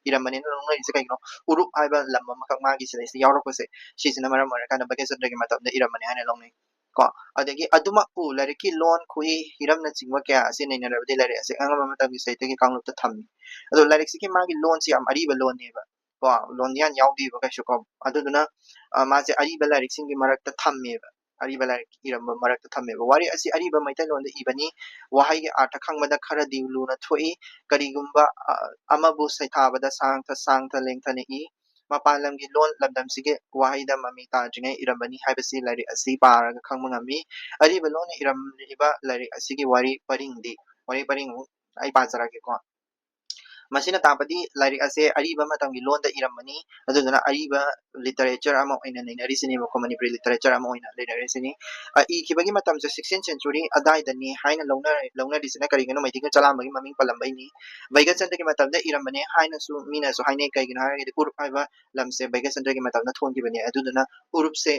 irambani longnai se kaino uruk haiba lam makak magi se yaurok se sisina maram kana Bhaigachandra gi matamda irambani haina longnai ko adagi aduma pu lariki lon khui hiramna chingwa kya ase naina rabdi lari ase angama matamgi saitagi kanglupta thammi ado larik siki magi lon si am ariba lon neba ko lon yan yaudi ba kaishu ko aduduna ma se ariba larik singi marakta thamme ꯑꯔꯤꯕ ꯂꯥꯏꯔꯤꯛ ꯏꯔꯝꯕ ꯃꯔꯛꯇ ꯊꯝꯃꯦꯕ ꯋꯥꯔꯤ ꯑꯁꯤ ꯑꯔꯤꯕ ꯃꯩꯇꯩꯂꯣꯟꯗ ꯏꯕꯅꯤ ꯋꯥꯍꯩꯒꯤ ꯑꯥꯔꯊ ꯈꯪꯕꯗ ꯈꯔꯗꯤ ꯂꯨꯅ ꯊꯣꯛꯏ ꯀꯔꯤꯒꯨꯝꯕ ꯑꯃꯕꯨ ꯁꯩꯊꯥꯕꯗ ꯁꯥꯡꯊ ꯂꯦꯡꯊꯅ ꯏ ꯃꯄꯥꯟ ꯂꯝꯒꯤ ꯂꯣꯟ ꯂꯝꯗꯝꯁꯤꯒꯤ ꯋꯥꯍꯩꯗ ꯃꯃꯤ ꯇꯥꯗ꯭ꯔꯤꯉꯩ ꯏꯔꯝꯕꯅꯤ ꯍꯥꯏꯕꯁꯤ ꯂꯥꯏꯔꯤꯛ ꯑꯁꯤ ꯄꯥꯔꯒ ꯈꯪꯕ ꯉꯝꯃꯤ ꯑꯔꯤꯕ ꯂꯣꯟꯅ ꯏꯔꯝꯂꯤꯕ ꯂꯥꯏꯔꯤꯛ ꯑꯁꯤꯒꯤ ꯋꯥꯔꯤ ꯄꯔꯤꯡꯗꯤ ꯋꯥꯔꯤ ꯄꯔꯤꯡ ꯑꯩ ꯄꯥꯖꯔꯒꯦꯀꯣ ꯃꯁꯤꯅ ꯇꯥꯛꯄꯗꯤ ꯂꯥꯏꯔꯤꯛ ꯑꯁꯦ ꯑꯔꯤꯕ ꯃꯇꯝꯒꯤ ꯂꯣꯟꯗ ꯏꯔꯝꯕꯅꯤ ꯑꯗꯨꯗꯨꯅ ꯑꯔꯤꯕ ꯂꯤꯇꯔꯦꯆꯔ ꯑꯃ ꯑꯣꯏꯅ ꯅꯩꯅꯔꯤꯁꯤꯅꯦꯕꯀꯣ ꯃꯅꯤꯄꯨꯔꯤ ꯂꯤꯇꯔꯦꯆꯔ ꯑꯃ ꯑꯣꯏꯅ ꯂꯩꯅꯔꯤꯁꯤꯅꯤ ꯏꯈꯤꯕꯒꯤ ꯃꯇꯝꯁꯦ 16th ꯁꯦꯟꯆꯨꯔꯤ ꯑꯗꯥꯏꯗꯅꯤ ꯍꯥꯏꯅ ꯂꯧꯅꯔꯤꯁꯤꯅ ꯀꯔꯤꯒꯤꯅꯣ ꯃꯩꯇꯩꯒ ꯆꯂꯥꯝꯕꯒꯤ ꯃꯃꯤꯡ ꯄꯜꯂꯝꯕꯩꯅꯤ ꯕꯩꯒꯆꯟꯗ꯭ꯔꯒꯤ ꯃꯇꯝꯗ ꯏꯔꯝꯕꯅꯦ ꯍꯥꯏꯅꯁꯨ ꯃꯤꯅꯁꯨ ꯍꯥꯏꯅꯩ ꯀꯩꯒꯤꯅꯣ ꯍꯥꯏꯔꯒꯗꯤ ꯎꯔꯨꯞ ꯍꯥꯏꯕ ꯂꯝꯁꯦ ꯕꯩꯒꯆꯟꯗ꯭ꯔꯒꯤ ꯃꯇꯝꯗ ꯊꯣꯟꯈꯤꯕꯅꯦ ꯑꯗꯨꯗꯨꯅ ꯎꯔꯨꯞꯁꯦ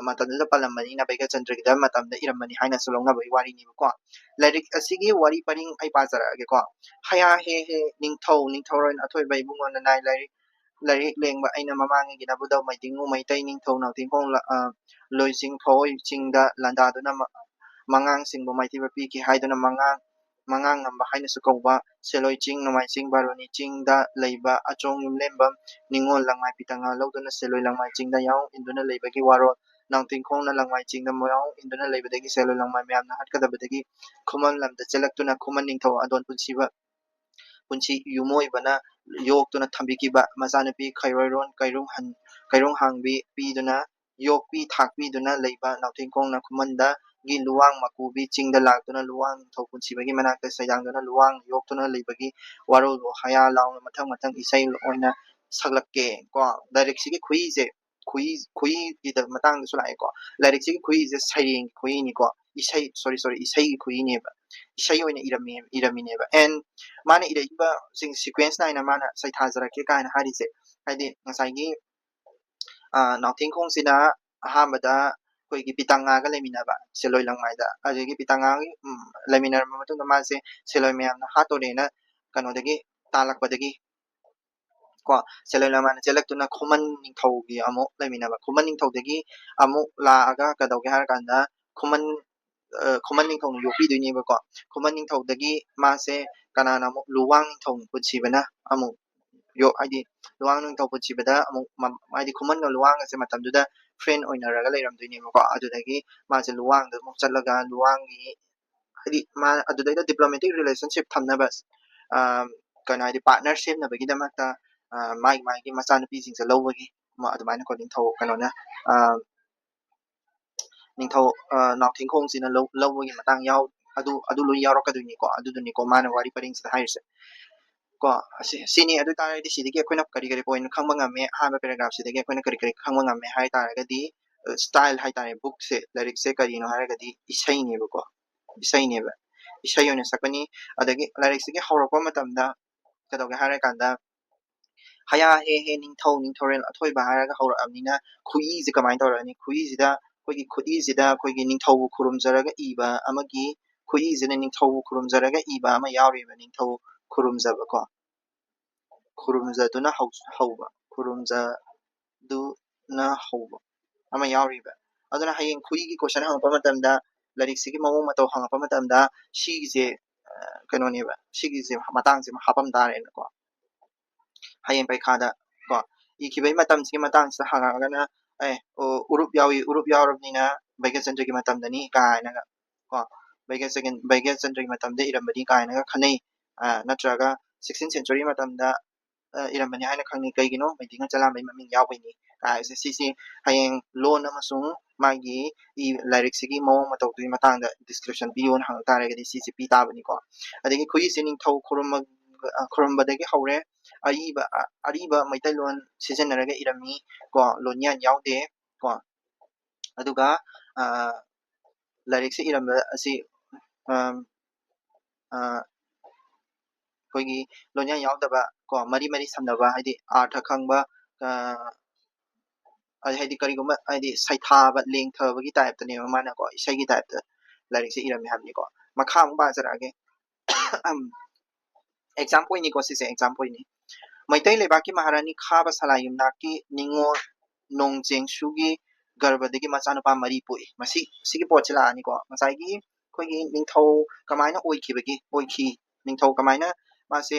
ꯃꯇꯝꯗꯨꯗ ꯄꯜꯂꯝꯕꯅꯤꯅ ꯕꯩꯒꯆꯟꯗ꯭ꯔꯒꯤꯗ ꯃꯇꯝꯗ ꯏꯔꯝꯕꯅꯤ ꯍꯥꯏꯅꯁꯨ ꯂꯧꯅꯕꯒꯤ ꯋꯥꯔꯤꯅꯦꯕꯀꯣ ꯂꯥꯏꯔꯤꯛ ꯑꯁꯤꯒꯤ ꯋꯥꯔꯤ ꯄꯔꯤꯡ ꯑꯩ ꯄꯥꯖꯔꯛꯑꯒꯦꯀꯣ ꯍꯌꯥ ꯍꯦ ꯍꯦ ꯅꯤꯡꯊꯧꯔꯣꯏ ꯑꯊꯣꯏꯕ ꯏꯕꯨꯡꯉꯣ ꯅꯅꯥꯏ ꯂꯥꯏꯔꯤꯛ ꯂꯦꯡꯕ ꯑꯩꯅ ꯃꯃꯥꯡꯉꯩꯒꯤ ꯅꯕꯨꯗꯧ ꯃꯩꯗꯤꯡꯉꯨ ꯃꯩꯇꯩ ꯅꯤꯡꯊꯧ ꯅꯥꯎꯊꯤꯡꯈꯣꯡ ꯂꯣꯏꯆꯤꯡ ꯐꯑꯣꯏ ꯆꯤꯡꯗ ꯂꯥꯟꯗꯥꯗꯨꯅ ꯃꯉꯥꯡꯁꯤꯡꯕꯨ ꯃꯥꯏꯊꯤꯕ ꯄꯤꯈꯤ ꯍꯥꯏꯗꯨꯅ ꯃꯉꯥꯡ ꯉꯝꯕ ꯍꯥꯏꯅꯁꯨ ꯀꯧꯕ ꯁꯦꯂꯣꯏ ꯆꯤꯡ ꯅꯣꯡꯃꯥꯏ ꯆꯤꯡ ꯕꯥꯔꯣꯅꯤ ꯆꯤꯡꯗ ꯂꯩꯕ ꯑꯆꯣꯡ ꯌꯨꯝꯂꯦꯝꯕꯝ ꯅꯤꯡꯉꯣꯜ ꯂꯪꯃꯥꯏ ꯄꯤꯇꯉꯥ ꯂꯧꯗꯨꯅ ꯁꯦꯂꯣꯏ ꯂꯪꯃꯥꯏ ꯆꯤꯡꯗ ꯌꯥꯎ ꯏꯟꯗꯨꯅ ꯂꯩꯕꯒꯤ ꯋꯥꯔꯣꯜ ꯅꯥꯎꯊꯤꯡꯈꯣꯡꯅ ꯂꯪꯃꯥꯏ ꯆꯤꯡꯗ ꯌꯥꯎ ꯏꯟꯗꯨꯅ ꯂꯩꯕꯗꯒꯤ ꯁꯦꯂꯣꯏ ꯂꯪꯃꯥꯏ ꯃꯌꯥꯝꯅ ꯍꯥꯠꯀꯗꯕꯗꯒꯤ ꯈꯨꯃꯟ ꯂꯝꯗ ꯆꯦꯜꯂꯛꯇꯨꯅ ꯈꯨꯃꯟ ꯅꯤꯡꯊꯧ ꯑꯗꯣꯟ ꯄꯨꯟꯁꯤ ꯌꯨꯃꯣꯏꯕꯅ ꯌꯣꯛꯇꯨꯅ ꯊꯝꯕꯤꯈꯤꯕ ꯃꯆꯥꯅꯨꯄꯤ ꯈꯩꯔꯣꯏꯔꯣꯟ ꯀꯩꯔꯨꯡꯍꯥꯡꯕꯤ ꯄꯤꯗꯨꯅ ꯌꯣꯛꯄꯤ ꯊꯥꯛꯄꯤꯗꯨꯅ ꯂꯩꯕ ꯅꯥꯎꯊꯤꯡꯈꯣꯡꯅ ꯈꯨꯃꯟꯗꯒꯤ ꯂꯨꯋꯥꯡ ꯃꯀꯨꯕꯤ ꯆꯤꯡꯗ ꯂꯥꯛꯇꯨꯅ ꯂꯨꯋꯥꯡ ꯅꯤꯡꯊꯧ ꯄꯨꯟꯁꯤꯕꯒꯤ ꯃꯅꯥꯛꯇ ꯁꯩꯗꯥꯡꯗꯨꯅ ꯂꯨꯋꯥꯡ ꯌꯣꯛꯇꯨꯅ ꯂꯩꯕꯒꯤ ꯋꯥꯔꯣꯜꯕꯨ ꯍꯌꯥ ꯂꯥꯎꯅ ꯃꯊꯪ ꯏꯁꯩ ꯑꯣꯏꯅ ꯁꯛꯂꯛꯀꯦ ꯀꯣ ꯂꯥꯏꯔꯤꯛꯁꯤꯒꯤ ꯈꯨꯏꯒꯤꯗ ꯃꯇꯥꯡꯗꯁꯨ ꯂꯥꯛꯑꯦꯀꯣ ꯂꯥꯏꯔꯤꯛꯁꯤꯒꯤ ꯈꯨꯏꯁꯦ ꯁꯩꯔꯦꯡꯒꯤ ꯈꯨꯏꯅꯤꯀꯣ ꯏꯁꯩꯒꯤ ꯈꯨꯏꯅꯦꯕ ꯏꯁꯩ ꯑꯣꯏꯅ ꯏꯔꯝꯃꯤꯅꯦꯕ ꯑꯦꯟ ꯃꯥꯅ ꯏꯔꯛꯏꯕ ꯁꯤꯀ꯭ꯋꯦꯟꯁ ꯅꯥꯏꯅ ꯃꯥꯅ ꯁꯩꯊꯥꯖꯔꯛꯀꯦ ꯀꯥꯏꯅ ꯍꯥꯏꯔꯤꯁꯦ ꯍꯥꯏꯗꯤ ꯉꯁꯥꯏꯒꯤ ꯅꯥꯎꯊꯤꯡꯈꯣꯡꯁꯤꯅ ꯑꯍꯥꯟꯕꯗ ꯑꯩꯈꯣꯏꯒꯤ ꯄꯤꯇꯥꯡꯉꯥꯒ ꯂꯩꯃꯤꯟꯅꯕ ꯁꯦꯂꯣꯏ ꯂꯪꯃꯥꯏꯗ ꯑꯗꯒꯤ ꯄꯤꯇꯥꯡꯉꯥꯒꯤ ꯂꯩꯃꯤꯟꯅꯔꯕ ꯃꯇꯨꯡꯗ ꯃꯥꯁꯦ ꯁꯦꯂꯣꯏ ꯃꯌꯥꯝꯅ ꯍꯥꯠꯇꯣꯔꯦꯅ ꯀꯩꯅꯣꯗꯒꯤ ꯇꯥꯜꯂꯛꯄꯗꯒꯤ ꯀꯣ ꯁꯦꯂꯣꯏ ꯂꯪꯃꯥꯏꯅ ꯆꯦꯜꯂꯛꯇꯨꯅ ꯈꯨꯃꯟ ꯅꯤꯡꯊꯧꯒꯤ ꯑꯃꯨꯛ ꯂꯩꯃꯤꯟꯅꯕ ꯈꯨꯃꯟ ꯅꯤꯡꯊꯧꯗꯒꯤ ꯑꯃꯨꯛ ꯂꯥꯛꯑꯒ ꯀꯩꯗꯧꯒꯦ ꯍꯥꯏꯔꯀꯥꯟꯗ ꯈꯨꯃꯟ ꯅꯤꯡꯊꯧꯅ ꯌꯣꯛꯄꯤꯗꯣꯏꯅꯦꯕꯀꯣ ꯈꯨꯃꯟ ꯅꯤꯡꯊꯧꯗꯒꯤ ꯃꯥꯁꯦ ꯀꯅꯥꯅ ꯑꯃꯨꯛ ꯂꯨꯋꯥꯡ ꯅꯤꯡꯊꯧ ꯄꯨꯟꯁꯤꯕꯅ ꯑꯃꯨꯛ ꯍꯥꯏꯗꯤ ꯂꯨꯋꯥꯡ ꯅꯤꯡꯊꯧ ꯄꯨꯟꯁꯤꯕꯗ ꯑꯃꯨꯛ ꯍꯥꯏꯗꯤ ꯈꯨꯃꯟꯒ ꯂꯨꯋꯥꯡꯒꯁꯦ ꯃꯇꯝꯗꯨꯗ ꯐ꯭ꯔꯦꯟ ꯑꯣꯏꯅꯔꯒ ꯂꯩꯔꯝꯗꯣꯏꯅꯦꯕꯀꯣ ꯑꯗꯨꯗꯒꯤ ꯃꯥꯁꯦ ꯂꯨꯋꯥꯡꯗ ꯑꯃꯨꯛ ꯆꯠꯂꯒ ꯂꯨꯋꯥꯡꯒꯤ ꯍꯥꯏꯗꯤ ꯃꯥ ꯑꯗꯨꯗꯩꯗ ꯗꯤꯄ꯭ꯂꯣꯃꯦꯇꯤꯛ ꯔꯤꯂꯦꯁꯟꯁꯤꯞ ꯊꯝꯅꯕ ꯀꯩꯅꯣ ꯍꯥꯏꯗꯤ ꯄꯥꯔꯠꯅꯔ ꯁꯦꯝꯅꯕꯒꯤꯗꯃꯛꯇ ꯃꯥꯒꯤ ꯃꯆꯥꯅꯨꯄꯤꯁꯤꯡꯁꯦ ꯂꯧꯕꯒꯤ ꯑꯗꯨꯃꯥꯏꯅꯀꯣ ꯅꯤꯡꯊꯧ ꯀꯩꯅꯣꯅ ꯅꯤꯡꯊꯧ ꯅꯥꯎꯊꯤꯡꯈꯣꯡꯁꯤꯅ ꯂꯧꯕꯒꯤ ꯃꯇꯥꯡ ꯑꯗꯨ ꯂꯣꯏ ꯌꯥꯎꯔꯛꯀꯗꯣꯏꯅꯤꯀꯣ ꯑꯗꯨꯗꯨꯅꯤꯀꯣ ꯃꯥꯅ ꯋꯥꯔꯤ ꯄꯔꯤꯡꯁꯤꯗ ꯍꯥꯏꯔꯤꯁꯦ ꯀꯣ ꯁꯤꯅꯤ ꯑꯗꯨ ꯇꯥꯔꯒꯗꯤ ꯁꯤꯗꯒꯤ ꯑꯩꯈꯣꯏꯅ ꯀꯔꯤ ꯄꯣꯏꯟ ꯈꯪꯕ ꯉꯝꯃꯦ ꯑꯍꯥꯟꯕ ꯄꯦꯔꯥꯒ꯭ꯔꯥꯐꯁꯤꯗꯒꯤ ꯑꯩꯈꯣꯏꯅ ꯀꯔꯤ ꯈꯪꯕ ꯉꯝꯃꯦ ꯍꯥꯏ ꯇꯥꯔꯒꯗꯤ ꯁ꯭ꯇꯥꯏꯜ ꯍꯥꯏꯇꯥꯔꯦ ꯕꯨꯛꯁꯦ ꯂꯥꯏꯔꯤꯛꯁꯦ ꯀꯔꯤꯅꯣ ꯍꯥꯏꯔꯒꯗꯤ ꯏꯁꯩꯅꯦꯕꯀꯣ ꯏꯁꯩꯅꯦꯕ ꯏꯁꯩ ꯑꯣꯏꯅ ꯁꯛꯄꯅꯤ ꯑꯗꯒꯤ ꯂꯥꯏꯔꯤꯛꯁꯤꯒꯤ ꯍꯧꯔꯛꯄ ꯃꯇꯝꯗ ꯀꯩꯗꯧꯒꯦ ꯍꯥꯏꯔꯀꯥꯟꯗ ꯍꯌꯥ ꯍꯦ ꯍꯦ ꯅꯤꯡꯊꯧꯔꯦꯜ ꯑꯊꯣꯏꯕ ꯍꯥꯏꯔꯒ ꯍꯧꯔꯛꯑꯕꯅꯤꯅ ꯈꯨꯏꯁꯦ ꯀꯃꯥꯏꯅ ꯇꯧꯔꯛꯑꯅꯤ ꯈꯨꯏꯁꯤꯗ ꯑꯩꯈꯣꯏꯒꯤ ꯅꯤꯡꯊꯧꯕꯨ ꯈꯨꯔꯨꯝꯖꯔꯒ ꯏꯕ ꯑꯃꯒꯤ ꯈꯨꯏꯁꯤꯅ ꯅꯤꯡꯊꯧꯕу ꯈꯨꯔꯨꯝꯖꯔꯒ ꯏꯕ ꯑꯃ ꯌꯥꯎꯔꯤꯕ ꯅꯤꯡꯊꯧ ꯈꯨꯔꯨꯝꯖꯕꯀꯣ ꯈꯨꯔꯨꯝꯖꯗꯨꯅ ꯍꯧꯕ ꯈꯨꯔꯨꯝꯖꯗꯨꯅ ꯍꯧꯕ ꯑꯃ ꯌꯥꯎꯔꯤꯕ ꯑꯗꯨꯅ ꯍꯌꯦꯡ ꯈꯨꯏꯒꯤ ꯀꯣꯏꯁꯟ ꯍꯪꯉꯛꯄ ꯃꯇꯝꯗ ꯂꯥꯏꯔꯤꯛꯁꯤꯒꯤ ꯃꯑꯣꯡ ꯃꯇꯧ ꯍꯪꯉꯛꯄ ꯃꯇꯝꯗ ꯁꯤꯒꯤꯁꯦ ꯀꯩꯅꯣꯅꯦꯕ ꯁꯤꯒꯤꯁꯦ ꯃꯇꯥꯡꯁꯦ ꯍꯥꯞꯄꯝ ꯇꯥꯔꯦꯅꯀꯣ ꯍꯌꯦꯡ ꯄꯩꯈꯥꯗ ꯀꯣ ꯏꯈꯤꯕꯒꯤ ꯃꯇꯝꯁꯤꯒꯤ ꯃꯇꯥꯡꯁꯤꯗ ꯍꯪꯉꯛꯑꯒꯅ ꯎꯔꯨꯞ ꯌꯥꯎꯔꯕꯅꯤꯅ ꯕꯩꯒꯆꯟꯗ꯭ꯔꯒꯤ ꯃꯇꯝꯗꯅꯤ ꯀꯥꯏꯅꯒ ꯀꯣ ꯕꯩꯒꯆꯟꯗ꯭ꯔꯒꯤ ꯃꯇꯝꯗ ꯏꯔꯝꯕꯅꯤ ꯀꯥꯏꯅꯒ ꯈꯟꯅꯩ ꯅꯠꯇ꯭ꯔꯒ 16th ꯁꯦꯟꯆꯨꯔꯤ ꯃꯇꯝꯗ ꯏꯔꯝꯕꯅꯤ ꯍꯥꯏꯅ ꯈꯪꯅꯩ ꯀꯩꯒꯤꯅꯣ ꯃꯩꯇꯩꯉ ꯆꯂꯥꯝꯕꯒꯤ ꯃꯃꯤꯡ ꯌꯥꯎꯕꯩꯅꯤ ꯍꯥꯏꯁꯦ ꯁꯤꯁꯤ ꯍꯌꯦꯡ ꯂꯣꯟ ꯑꯃꯁꯨꯡ ꯃꯥꯒꯤ ꯂꯥꯏꯔꯤꯛꯁꯤꯒꯤ ꯃꯑꯣꯡ ꯃꯇꯧꯗꯨꯒꯤ ꯃꯇꯥꯡꯗ ꯗꯤꯁꯀ꯭ꯔꯤꯞꯁꯟ ꯄꯤꯌꯣꯅ ꯍꯪꯉꯛ ꯇꯥꯔꯒꯗꯤ ꯁꯤꯁꯦ ꯄꯤ ꯇꯥꯕꯅꯤꯀꯣ ꯑꯗꯒꯤ ꯈꯨꯏꯁꯦ ꯅꯤꯡꯊꯧ ꯈꯨꯔꯨꯝꯕꯗꯒꯤ ꯍꯧꯔꯦ ꯑꯔꯤꯕ ꯃꯩꯇꯩꯂꯣꯟ ꯁꯤꯖꯤꯟꯅꯔꯒ ꯏꯔꯝꯃꯤ ꯀꯣ ꯂꯣꯟꯌꯥꯟ ꯌꯥꯎꯗꯦ ꯀꯣ ꯑꯗꯨꯒ ꯂꯥꯏꯔꯤꯛꯁꯦ ꯏꯔꯝꯕ ꯑꯁꯤ ꯑꯩꯈꯣꯏꯒꯤ ꯂꯣꯟꯌꯥꯟ ꯌꯥꯎꯗꯕ ꯀꯣ ꯃꯔꯤ ꯁꯝꯅꯕ ꯍꯥꯏꯗꯤ ꯑꯥꯔꯊ ꯈꯪꯕ ꯍꯥꯏꯗꯤ ꯀꯔꯤꯒꯨꯝꯕ ꯍꯥꯏꯗꯤ ꯁꯩꯊꯥꯕ ꯂꯦꯡꯊꯕꯒꯤ ꯇꯥꯏꯞꯇꯅꯦꯕ ꯃꯥꯅꯀꯣ ꯏꯁꯩꯒꯤ ꯇꯥꯏꯞꯇ ꯂꯥꯏꯔꯤꯛꯁꯦ ꯏꯔꯝꯃꯦ ꯍꯥꯏꯕꯅꯤꯀꯣ ꯃꯈꯥ ꯑꯃꯨꯛ ꯄꯥꯖꯔꯛꯑꯒꯦ ꯑꯦꯛꯖꯥꯝ ꯄꯣꯏꯟꯅꯤꯀꯣ ꯁꯤꯁꯦ ꯑꯦꯛꯖꯥꯝ ꯄꯣꯏꯟꯅꯤ ꯃꯩꯇꯩ ꯂꯩꯕꯥꯛꯀꯤ ꯃꯍꯥꯔꯥꯅꯤ ꯈꯥꯕ ꯁꯂꯥꯏ ꯌꯨꯝꯅꯥꯛꯀꯤ ꯅꯤꯡꯉꯣꯜ ꯅꯣꯡꯖꯦꯡꯁꯨꯒꯤ ꯒꯔꯚꯗꯒꯤ ꯃꯆꯥꯅꯨꯄꯥ ꯃꯔꯤ ꯄꯣꯛꯏ ꯁꯤꯒꯤ ꯄꯣꯠꯁꯦ ꯂꯥꯛꯑꯅꯤꯀꯣ ꯉꯁꯥꯏꯒꯤ ꯑꯩꯈꯣꯏꯒꯤ ꯅꯤꯡꯊꯧ ꯀꯃꯥꯏꯅ ꯑꯣꯏꯈꯤ ꯅꯤꯡꯊꯧ ꯀꯃꯥꯏꯅ ꯃꯥꯁꯦ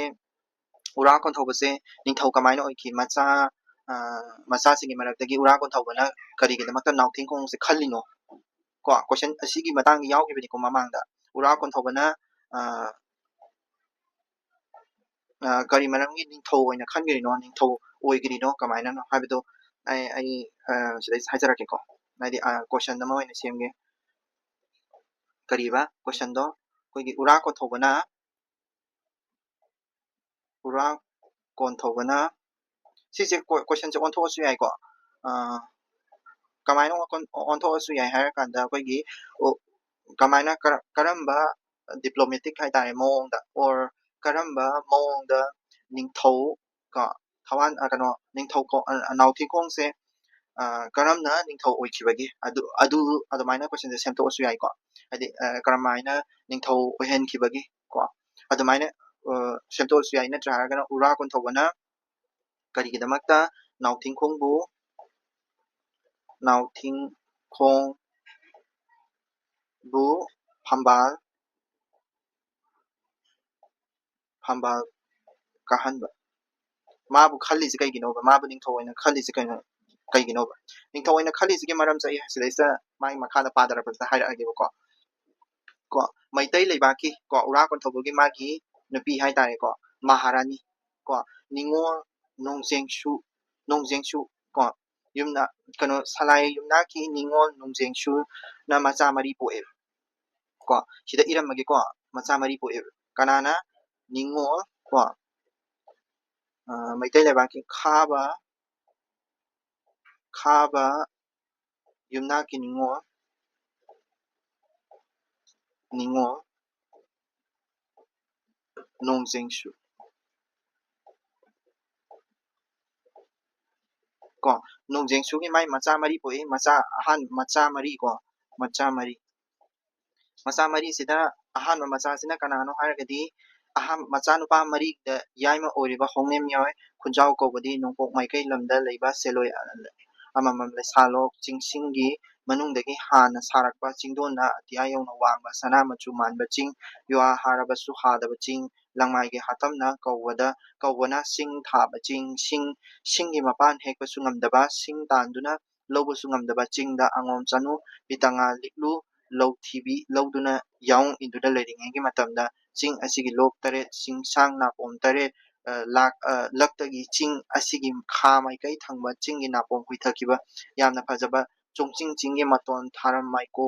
ꯎꯔꯥ ꯀꯣꯟꯊꯧꯕꯁꯦ ꯅꯤꯡꯊꯧ ꯀꯃꯥꯏꯅ ꯑꯣꯏꯈꯤ ꯃꯆꯥꯁꯤꯡꯒꯤ ꯃꯔꯛꯇꯒꯤ ꯎꯔꯥ ꯀꯣꯟꯊꯧꯕꯅ ꯀꯔꯤꯒꯤꯗꯃꯛꯇ ꯅꯥꯎꯊꯤꯡꯈꯣꯡꯁꯦ ꯈꯜꯂꯤꯅꯣ ko question asigi matang yaw ki ko mamangda ura kon thobana kari maramgi ningthau oina khangirino ningthau oigirino kamaina no habido ai sidai hajarake ko nadi question dama oina semge kariba question do koigi ura kon thobana ura kon thobana sise question se on thosu yai ko kamaina on thosu yai har kanda koigi kamaina karamba diplomatic hai tare mongda or karamba mongda ningthau ka thawan kano ningthau ko nauthi kong se karamna ningthau oikhibagi adumaina question se semto osu yai ko adi karamaina ningthau ohen khibagi ko adumaina semto osu yai natra haragana ura kon thobana kari gidamakta nauthing khong bu nauthing khong bu hambal kahanba mabu khalli se kaigino ba mabu ningthau oina khalli se kaigino ba ningthau oina khalli se maram sai sidaisa mai makhala padara pa haira age ko maitai leibaki ko ura kon thobogi magi nupi hai tare ko maharani ko ningol nongjengshu ko yumna kano salai yumna ki ningol nongjengshu na macha mari poe ko sida iram magi ko macha mari poe kanana ningol ko maitai leibaki khaba yumna ki ningol nongjengshu ko nongjengshu ki mai macha mari poe macha mari ko macha mari sida macha sina kanano haragadi macha nupa mari da yaima oriba hongnem yoy khunjau ko bodi nongpok maikai lamda leiba seloi amamam le salo chingsingi manungdagi hana sarakpa chingdona atia yona wangba sana machu manba ching yua haraba su hadaba ching langmai ge hatamna kawbana sing thaba ching singi mapan hekpa su ngamdaba sing tanduna lobo su ngamdaba chingda angom chanu pitanga liklu lowthibi lowduna yaung induna leiringegi matamda ching asigi lok tare sing sang napom tare laktagi ching asigi kha maikai thangba chinggi napom huithakiba yamna phajaba chongching chinggi maton tharam maiko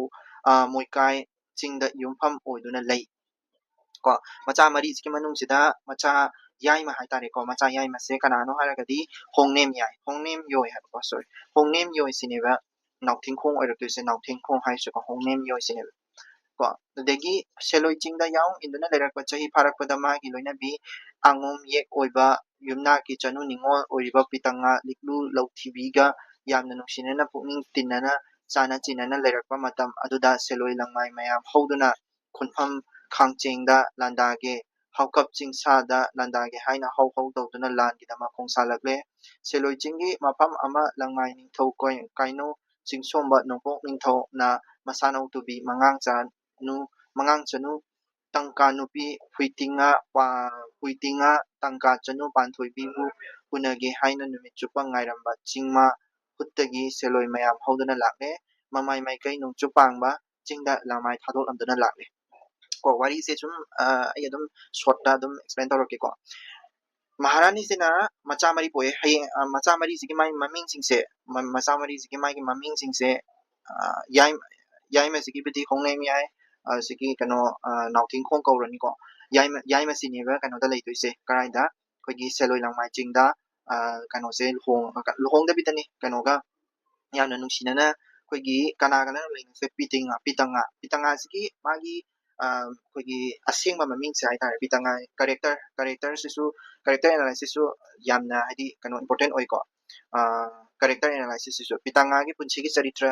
moikai chingda yumpham oiduna lei ko macha mari siki manung sida macha yaima haitare ko macha yaima se kanano haragadi hongnem yoi ha ko sorry hongnem yoi sineba nauthing khong oirakse nauthing khong haise ko hongnem yoi sineba ko adagi seloi chingda yaung induna lerakpa chahi pharakpada magi loina bi angom yek oiba yumna ki chanu ningol oiba pitanga liklu lowthibiga yamna nungsinana pukning tinnana chana chinana lerakpa matam aduda seloi langmai mayam hoduna khunpham khangchengda landage haukap chingsada landage haina hau tawduna langidama khongsalakle seloi chinggi mafam ama langmai ningthau kaino chingsomba nongpok ningthau na masanaw tubi mangang chanu tangka nupi huitinga tangka chanu panthoibibu unage haina numit chupa ngairamba chingma huttagi seloi mayam hoduna lakle mamai maikai nongchu pangba chingda lamai thadol amduna lakle ko wari se chum ai adum short ta adum explain tawrake ko maharani sina macha mari poe hai macha mari sigi mai maming singse macha mari sigi mai maming singse yai ma sigi bidi hongnai mi ai sigi kano nauting khong kaurani ko yai ma sini ba kano da leitoise karaida khogi seloi langmai chingda kano se luhong da bitani kano ga yamna nungsinana khogi kana leingse pitanga sigi magi khogi asengba maming se haitare pitanga character sisu character analysis su yamna hadi kano important oi ko character analysis sisu pitanga gi punchigi charitra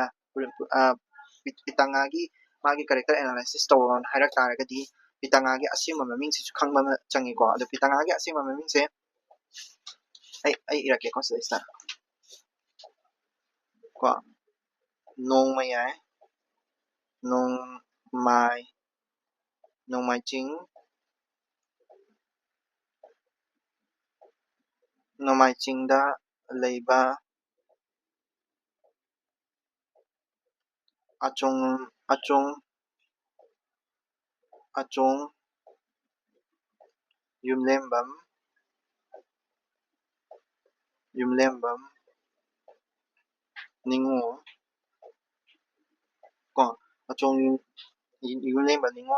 pitangagi magi character analysis tawon hairak taragadi pitangagi asengba maming sisu khangba changi ko ado pitangagi asengba maming se ai irake ko sa ko nongmai nongmai ching nongmai chingda leiba achong achong achong yumlembam ningo ko achong yumlembam ningo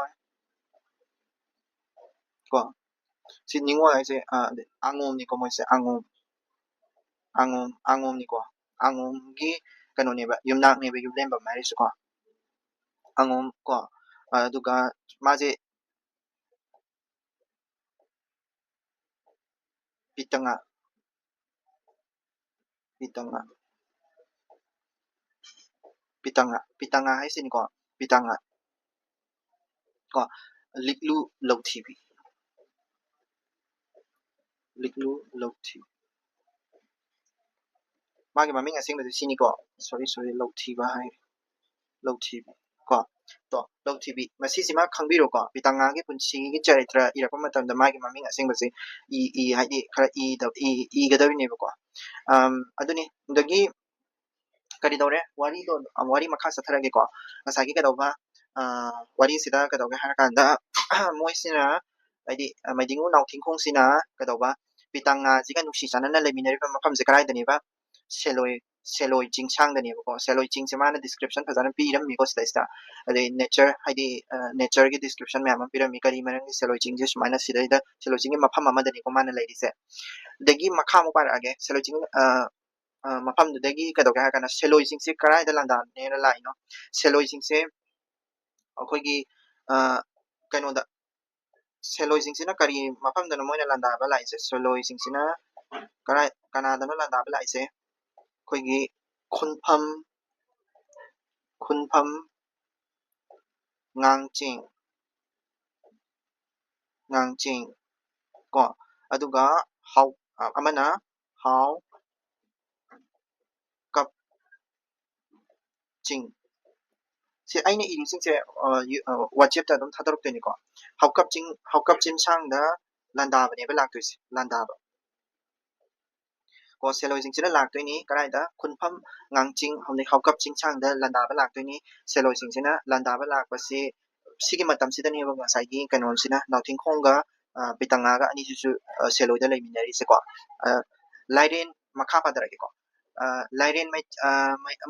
ko si ningo ay se angom ni ko mo se angom ni ko angom gi kano ni ba yumnak ni ba yumlembam mai su ko angom ko aduga maje pitanga pitanga pitanga hai sin ko pitanga ko liklu lauthi magi maming asing ba sini ko sorry lauthi ba hai lauthi ko to lauthi bi masi sima khangbiro ko pitanga gi punsi gi charitra irakpa matam da magi maming asing ba se i haidi khara i gadawi ne ba ko aduni dagi kari dore wari do wari makha satharage ko masagi ka dawba wari sida ka dawga har kanda moisina haidi maidingu nauthingkhong sina ka dawba pitanga jiga nuksi chanana leminari ba mafam je karai dani ba seloi chingsang dani ba ko seloi ching se mana description phajana pi ram mi ko sida ade nature haidi nature gi description me am pi ram mi kari marang seloi ching je sumaina sida ida seloi ching gi mafam ama dani ko mana lairi se dagi makha mo par age seloi ching ꯃꯐꯝꯗꯨꯗꯒꯤ ꯀꯩꯗꯧꯒꯦ ꯍꯥꯏꯔꯀꯥꯟꯗ ꯁꯦꯂꯣꯏꯁꯤꯡꯁꯦ ꯀꯗꯥꯏꯗ ꯂꯥꯟꯗꯥꯕꯅꯦꯅ ꯂꯥꯛꯏꯅꯣ ꯁꯦꯂꯣꯏꯁꯤꯡꯁꯦ ꯑꯩꯈꯣꯏꯒꯤ ꯀꯩꯅꯣꯗ ꯁꯦꯂꯣꯏꯁꯤꯡꯁꯤꯅ ꯀꯔꯤ ꯃꯐꯝꯗꯅꯣ ꯃꯣꯏꯅ ꯂꯥꯟꯗꯥꯕ ꯂꯥꯛꯏꯁꯦ ꯁꯦꯂꯣꯏꯁꯤꯡꯁꯤꯅ ꯀꯅꯥꯗꯅꯣ ꯂꯥꯟꯗꯥꯕ ꯂꯥꯛꯏꯁꯦ ꯑꯩꯈꯣꯏꯒꯤ ꯈꯨꯟꯐꯝ ꯉꯥꯡꯆꯤꯡ ꯀꯣ ꯑꯗꯨꯒ ꯑꯃꯅ ꯍꯥꯎ ꯀꯞ ꯆꯤꯡ ꯁꯤ ꯑꯩꯅ ꯏꯔꯤꯁꯤꯡꯁꯦ ꯋꯥꯆꯦꯞꯇ ꯑꯗꯨꯝ ꯊꯥꯗꯣꯔꯛꯇꯣꯏꯅꯤꯀꯣ ꯍꯧꯀꯞ ꯆꯤꯡꯁꯥꯡꯗ ꯂꯥꯟꯗꯥꯕꯅꯦꯕ ꯂꯥꯛꯇꯣꯏꯁꯦ ꯂꯥꯟꯗꯥꯕ ꯀꯣ ꯁꯦꯂꯣꯏꯁꯤꯡꯁꯤꯅ ꯂꯥꯛꯇꯣꯏꯅꯤ ꯀꯗꯥꯏꯗ ꯈꯨꯟꯐꯝ ꯉꯥꯡꯆꯤꯡ ꯍꯧꯖꯤꯛ ꯍꯧꯀꯞ ꯆꯤꯡꯁꯥꯡꯗ ꯂꯥꯟꯗꯥꯕ ꯂꯥꯛꯇꯣꯏꯅꯤ ꯁꯦꯂꯣꯏꯁꯤꯡꯁꯤꯅ ꯂꯥꯟꯗꯥꯕ ꯂꯥꯛꯄꯁꯤ ꯁꯤꯒꯤ ꯃꯇꯝꯁꯤꯗꯅꯦꯕ ꯉꯁꯥꯏꯒꯤ ꯀꯩꯅꯣꯁꯤꯅ ꯅꯥꯎꯊꯤꯡꯈꯣꯡꯒ ꯄꯤꯇꯪꯉꯥꯒ ꯑꯅꯤꯁꯤꯁꯨ ꯁꯦꯂꯣꯏꯗ ꯂꯩꯃꯤꯟꯅꯔꯤꯁꯦꯀꯣ ꯂꯥꯏꯔꯦꯟ ꯃꯈꯥ ꯄꯥꯊꯔꯛꯒꯦꯀꯣ ꯂꯥꯏꯔꯦꯟ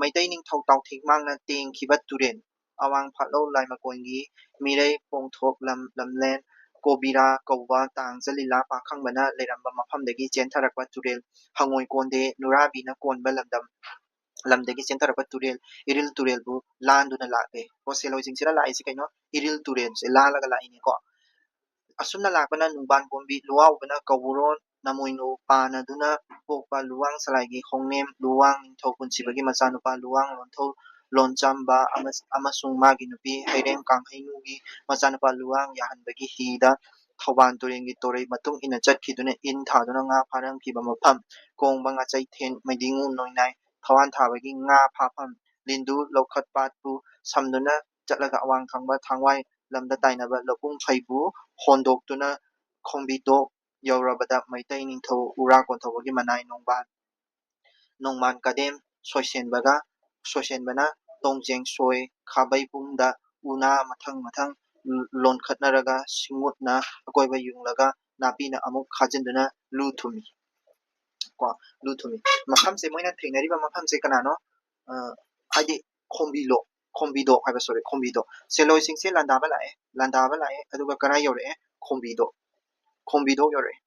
ꯃꯩꯇꯩ ꯅꯤꯡꯊꯧ ꯇꯥꯎꯊꯤꯡꯃꯥꯡꯅ ꯇꯦꯡꯈꯤꯕ ꯇꯨꯔꯦꯟ ꯑꯋꯥꯡ ꯐꯥꯠꯂꯧ ꯂꯥꯏꯃꯀꯣꯟꯒꯤ ꯃꯤꯔꯩ ꯄꯣꯡꯊꯣꯛ ꯂꯝꯂꯦꯟ ꯀꯣꯕꯤꯔꯥ ꯀꯧꯕ ꯇꯥꯡꯖ ꯂꯤꯂꯥ ꯄꯥꯈꯪꯕꯅ ꯂꯩꯔꯝꯕ ꯃꯐꯝꯗꯒꯤ ꯆꯦꯟꯊꯔꯛꯄ ꯇꯨꯔꯦꯜ ꯍꯪꯉꯣꯏ ꯀꯣꯟꯗꯦ ꯅꯨꯔꯥꯕꯤꯅ ꯀꯣꯟꯕ ꯂꯝꯗꯒꯤ ꯆꯦꯟꯊꯔꯛꯄ ꯇꯨꯔꯦꯜ ꯏꯔꯤꯜ ꯇꯨꯔꯦꯜꯕꯨ ꯂꯥꯟꯗꯨꯅ ꯂꯥꯛꯂꯦ ꯀꯣ ꯁꯦꯂꯣꯏꯁꯤꯡꯁꯤꯅ ꯂꯥꯛꯏꯁꯤ ꯀꯩꯅꯣ ꯏꯔꯤꯜ ꯇꯨꯔꯦꯜꯁꯦ ꯂꯥꯜꯂꯒ ꯂꯥꯛꯏꯅꯤꯀꯣ ꯑꯁꯨꯝꯅ ꯂꯥꯛꯄꯅ ꯅꯨꯡꯕꯥꯟ ꯀꯣꯝꯕꯤ ꯂꯨꯋꯥꯎꯕꯅ ꯀꯧꯕꯨꯔꯣꯟ ꯅꯃꯣꯏꯅꯨ ꯄꯥꯅꯗꯨꯅ ꯄꯣꯛꯄ ꯂꯨꯋꯥꯡ ꯁꯂꯥꯏꯒꯤ ꯍꯣꯡꯅꯦꯝ ꯂꯨꯋꯥꯡ ꯅꯤꯡꯊꯧ ꯄꯨꯟꯁꯤꯕꯒꯤ ꯃꯆꯥꯅꯨꯄꯥ ꯂꯨꯋꯥꯡ ꯂꯣꯟꯊꯧ ꯂꯣꯟꯆꯥꯝꯕ ꯑꯃꯁꯨꯡ ꯃꯥꯒꯤ ꯅꯨꯄꯤ ꯍꯩꯔꯦꯝ ꯀꯥꯡꯍꯩꯅꯨꯒꯤ ꯃꯆꯥꯅꯨꯄꯥ ꯂꯨꯋꯥꯡ ꯌꯥꯍꯟꯕꯒꯤ ꯍꯤꯗ ꯊꯧꯕꯥꯟ ꯇꯨꯔꯦꯟꯒꯤ ꯇꯣꯔꯩ ꯃꯇꯨꯡ ꯏꯟꯅ ꯆꯠꯈꯤꯗꯨꯅ ꯏꯟ ꯊꯥꯗꯨꯅ ꯉꯥ ꯐꯥꯔꯝꯈꯤꯕ ꯃꯐꯝ ꯀꯣꯡꯕ ꯉꯥꯆꯩꯊꯦꯟ ꯃꯩꯗꯤꯡꯉꯨ ꯅꯣꯏꯅꯥꯏ ꯊꯋꯥꯟ ꯊꯥꯕꯒꯤ ꯉꯥ ꯐꯥꯐꯝ ꯂꯤꯟꯗꯨ ꯂꯧꯈꯠ ꯄꯥꯠꯄꯨ ꯁꯝꯗꯨꯅ ꯆꯠꯂꯒ ꯑꯋꯥꯡ ꯊꯪꯕ ꯊꯥꯡꯋꯥꯏ ꯂꯝꯗ ꯇꯥꯏꯅꯕ ꯂꯧꯄꯨꯡ ꯐꯩꯕꯨ ꯍꯣꯟꯗꯣꯛꯇꯨꯅ ꯈꯣꯡꯕꯤꯗꯣꯛ ꯌꯧꯔꯕꯗ ꯃꯩꯇꯩ ꯅꯤꯡꯊꯧ ꯎꯔꯥ ꯀꯣꯟꯊꯧꯕꯒꯤ ꯃꯅꯥꯏ ꯅꯣꯡꯃꯥꯟ ꯀꯗꯦꯝ ꯁꯣꯏꯁꯦꯟꯕꯅ ꯇꯣꯡꯖꯦꯡ ꯁꯣꯏ ꯈꯥꯕꯩꯕꯨꯡꯗ ꯎꯅꯥ ꯃꯊꯪ ꯂꯣꯟꯈꯠꯅꯔꯒ ꯁꯤꯡꯃꯨꯠꯅ ꯑꯀꯣꯏꯕ ꯌꯨꯡꯂꯒ ꯅꯥꯄꯤꯅ ꯑꯃꯨꯛ ꯈꯥꯖꯤꯟꯗꯨꯅ ꯂꯨ ꯊꯨꯝꯃꯤ ꯀꯣ ꯂꯨ ꯊꯨꯝꯃꯤ ꯃꯐꯝꯁꯦ ꯃꯣꯏꯅ ꯊꯦꯡꯅꯔꯤꯕ ꯃꯐꯝꯁꯦ ꯀꯅꯥꯅꯣ ꯍꯥꯏꯗꯤ ꯈꯣꯝꯕꯤꯗꯣꯛ ꯍꯥꯏꯕ ꯁꯣꯔꯤ ꯈꯣꯝꯕꯤꯗꯣꯛ ꯁꯦꯂꯣꯏꯁꯤꯡꯁꯦ ꯂꯥꯟꯗꯥꯕ ꯂꯥꯛꯑꯦ ꯑꯗꯨꯒ ꯀꯔꯥꯏ ꯌꯧꯔꯛꯑꯦ ꯈꯣꯝꯕꯤꯗꯣꯛ ꯌꯧꯔꯛꯑꯦ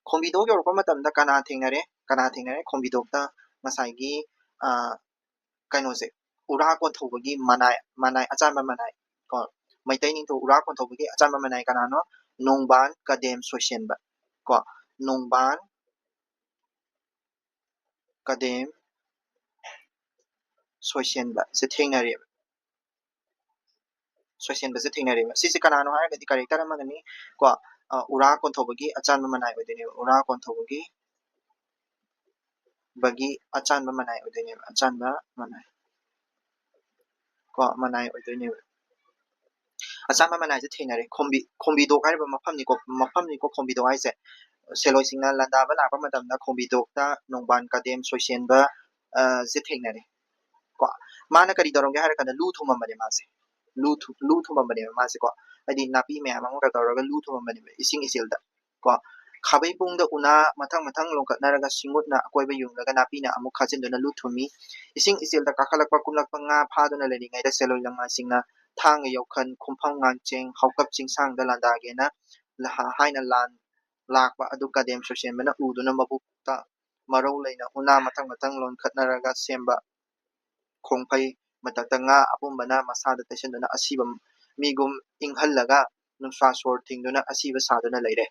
ꯈꯣꯝꯕꯤꯗꯣꯛ ꯌꯧꯔꯛꯄ ꯃꯇꯝꯗ ꯀꯅꯥ ꯊꯦꯡꯅꯔꯦ ꯈꯣꯝꯕꯤꯗꯣꯛꯇ ꯉꯁꯥꯏꯒꯤ ꯀꯩꯅꯣꯁꯦ ꯎꯔꯥ ꯀꯣꯟꯊꯧꯕꯒꯤ ꯃꯅꯥꯏ ꯑꯆꯥꯟꯕ ꯃꯅꯥꯏ ꯀꯣ ꯃꯩꯇꯩ ꯅꯤꯡꯊꯧ ꯎꯔꯥ ꯀꯣꯟꯊꯧꯕꯒꯤ ꯑꯆꯥꯟꯕ ꯃꯅꯥꯏ ꯀꯅꯥꯅꯣ ꯅꯣꯡꯕꯥꯟ ꯀꯗꯦꯝ ꯁꯣꯏꯁꯦꯟꯕ ꯀꯣ ꯅꯣꯡꯕꯥꯟ ꯀꯗꯦꯝ ꯁꯣꯏꯁꯦꯟꯕꯁꯦ ꯊꯦꯡꯅꯔꯦꯕ ꯁꯤꯁꯦ ꯀꯅꯥꯅꯣ ꯍꯥꯏꯔꯒꯗꯤ ꯀꯔꯦꯛꯇꯔ ꯑꯃꯒꯅꯤ ꯀꯣ ꯎꯔꯥ ꯀꯣꯟꯊꯧꯕꯒꯤ ꯑꯆꯥꯟꯕ ꯃꯅꯥꯏ ꯑꯣꯏꯗꯣꯏꯅꯦꯕ ꯎꯔꯥ ꯀꯣꯟꯊꯧꯕꯒꯤ ꯑꯆꯥꯟꯕ ꯃꯅꯥꯏ ꯑꯣꯏꯗꯣꯏꯅꯦꯕ ꯀꯣ ꯃꯅꯥꯏ ꯑꯣꯏꯗꯣꯏꯅꯦꯕ ꯑꯆꯥꯟꯕ ꯃꯅꯥꯏꯁꯦ ꯊꯦꯡꯅꯔꯦ ꯈꯣꯝꯕꯤꯗꯣꯛ ꯍꯥꯏꯔꯤꯕ ꯃꯐꯝꯅꯤꯀꯣ ꯈꯣꯝꯕꯤꯗꯣꯛ ꯍꯥꯏꯁꯦ ꯁꯦꯂꯣꯏꯁꯤꯡꯅ ꯂꯥꯟꯗꯥꯕ ꯂꯥꯛꯄ ꯃꯇꯝꯗ ꯈꯣꯝꯕꯤꯗꯣꯛꯇ ꯅꯣꯡꯕꯥꯟ ꯀꯗꯦꯝ ꯁꯣꯏꯁꯦꯟꯕ ꯁꯦ ꯊꯦꯡꯅꯔꯦ ꯀꯣ माना करी तौरगे हारकन लू थुमबने मासे लू थुमबने मासे को हदी नापी मैम अमक तौरगा लू थुमबने इसिंग इसिलदा को खाबै पुंगदा उना मथंग मथंग लोंकतनारगा सिंगुटना अकोइबा युंगलगा नापीना अमुक खाजिनदुना लू थुमी इसिंग इसिलदा काखलकपा कुमलकपा nga phaduna leringayda seloi langa singna thang yokhan khumphang ngangcheng haukap chingsangda landagena laha haina lan lakpa adu kadem social mena uduna mabukta marau leina una mathang mathang lon khatnaraga semba khongpai matakta nga apumbana masada tesenduna asiba migum inghallaga nungsa sor thingduna asiba saduna leire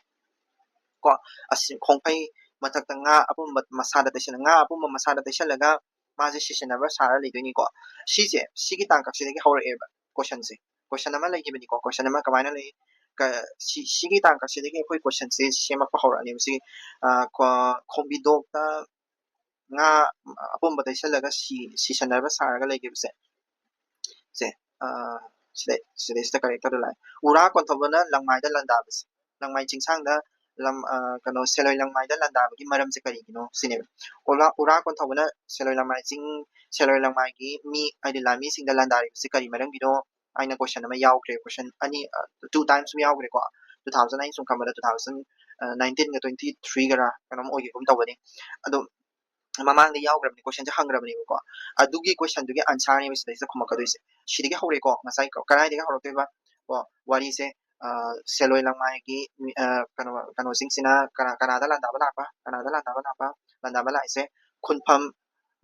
ko asi khongpai matakta nga apumba masada tesena nga apumba masada teselaga माजे सिसनबा सारा लेदोनी को सिजे सिगी तांका सिदगी हौरएबा question अमा लेगिबनी को question अमा कमायना ले सिगी तांका सिदगी कोई क्वेश्चन से सेमा हौरानी सि खोबिदोक्ता nga apumba taisalga सिसनबा सारा लेगिबसे से सिदे sta करेक्टर लाई उरा कोथबना लंगमाइदा लंदाबस लंगमाइ चिंगसांगदा lam kano seloi langmai da landa gi maram se kari gino sine ola ura kon thawna seloi langmai gi mi aidi lami sing da landa ri se kari maram gino aina question ama yaw kre question ani two times mi yaw kre ko 2009 sum kamara 2019 ga 23 gara kano mo gi kum tawani ado mamang da yaw grabni question ja hangrabni ko adugi question dugi answer ni se khuma kadoise shidigi hore ko ngasai ko kanai diga horote ba ko wari se seloi langmai gi kano singsina kanada landa bala landa bala ise khunpham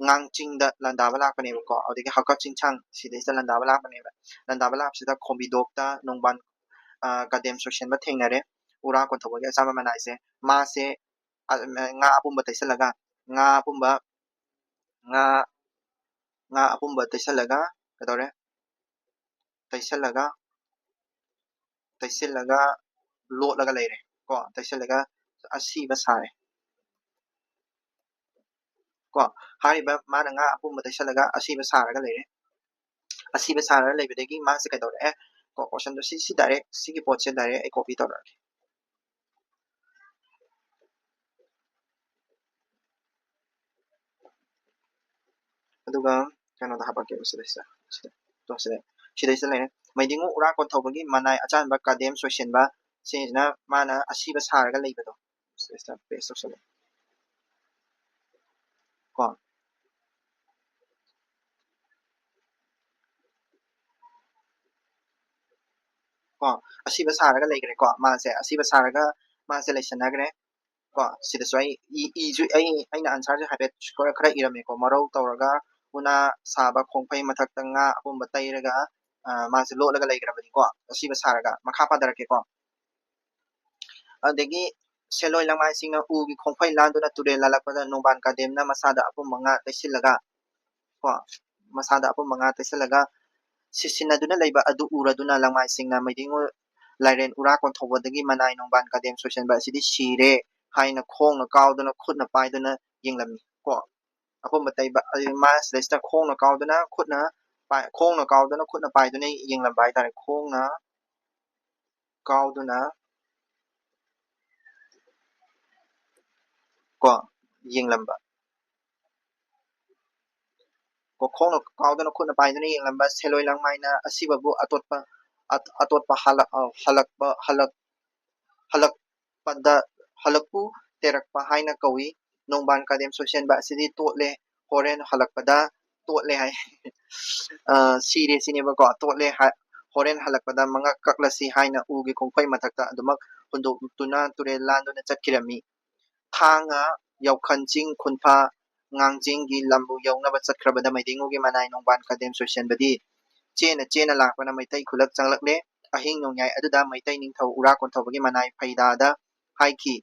ngangching da landa bala pane ko odigi hakap chingchang side ista landa bala sida khombidokta nongban kadem social ba thengnare ura ko thoboge sama manai se ma se nga apumba taisalaga nga apumba nga nga apumba taisalaga kadore taisalaga taisilaga lotlaga leire ko taisilaga asiba sare ko hariba mana nga apumba taisilaga asiba saraga leire asiba sara leibedegi ma se kadore ko question do si direct sigi potse direct ai copy tawra aduga kano da habake sida to sida leire maidingu ura kon thawbagi manai achan ba kadem social ba sina mana asiba saraga leibedo sida paste social ko ko asiba saraga leigre ko ma se asiba saraga ma se leisanagre ko sida swai ju aina answer je habet khara irame ko marau tawraga una saba khongpai mathakta nga apumba tairaga ma se lolaga leigrabani ko asiba saraga makha padarake ko adegi seloi lamai singna ugi khongpai landuna ture lalakpada nongban kademna masada apumba nga taisilaga ko masada apumba nga taisilaga sisinaduna leiba adu uraduna lamai singna maidingu lairen ura kon thobodagi manai nongban kadem social ba sidi sire haina khongna kauduna khutna paiduna yenglamni ko apumba taiba mas lesta khongna kauduna khutna paiduna yenglam bai tare khongna kauduna ko yenglamba ko khongna kauduna khutna paiduna yenglamba seloi langmaina asibabu atotpa halakpada halakpu terakpa haina kawi nongban kadem social ba sidi totle horen halakpada totle hai sire sineba ko totle horen halakpada manga kaklasi haina ugi kongpai mathakta adumak hundok tuna ture landuna chatkirami thanga yaukhanching khunpha ngangjing gi lambu yaunaba chatkrabada maidingu gi manai nongban kadem social badi chena lakpana maitai khulak changlakle ahing nongyai aduda maitai ningthau ura konthobagi manai phaida da haiki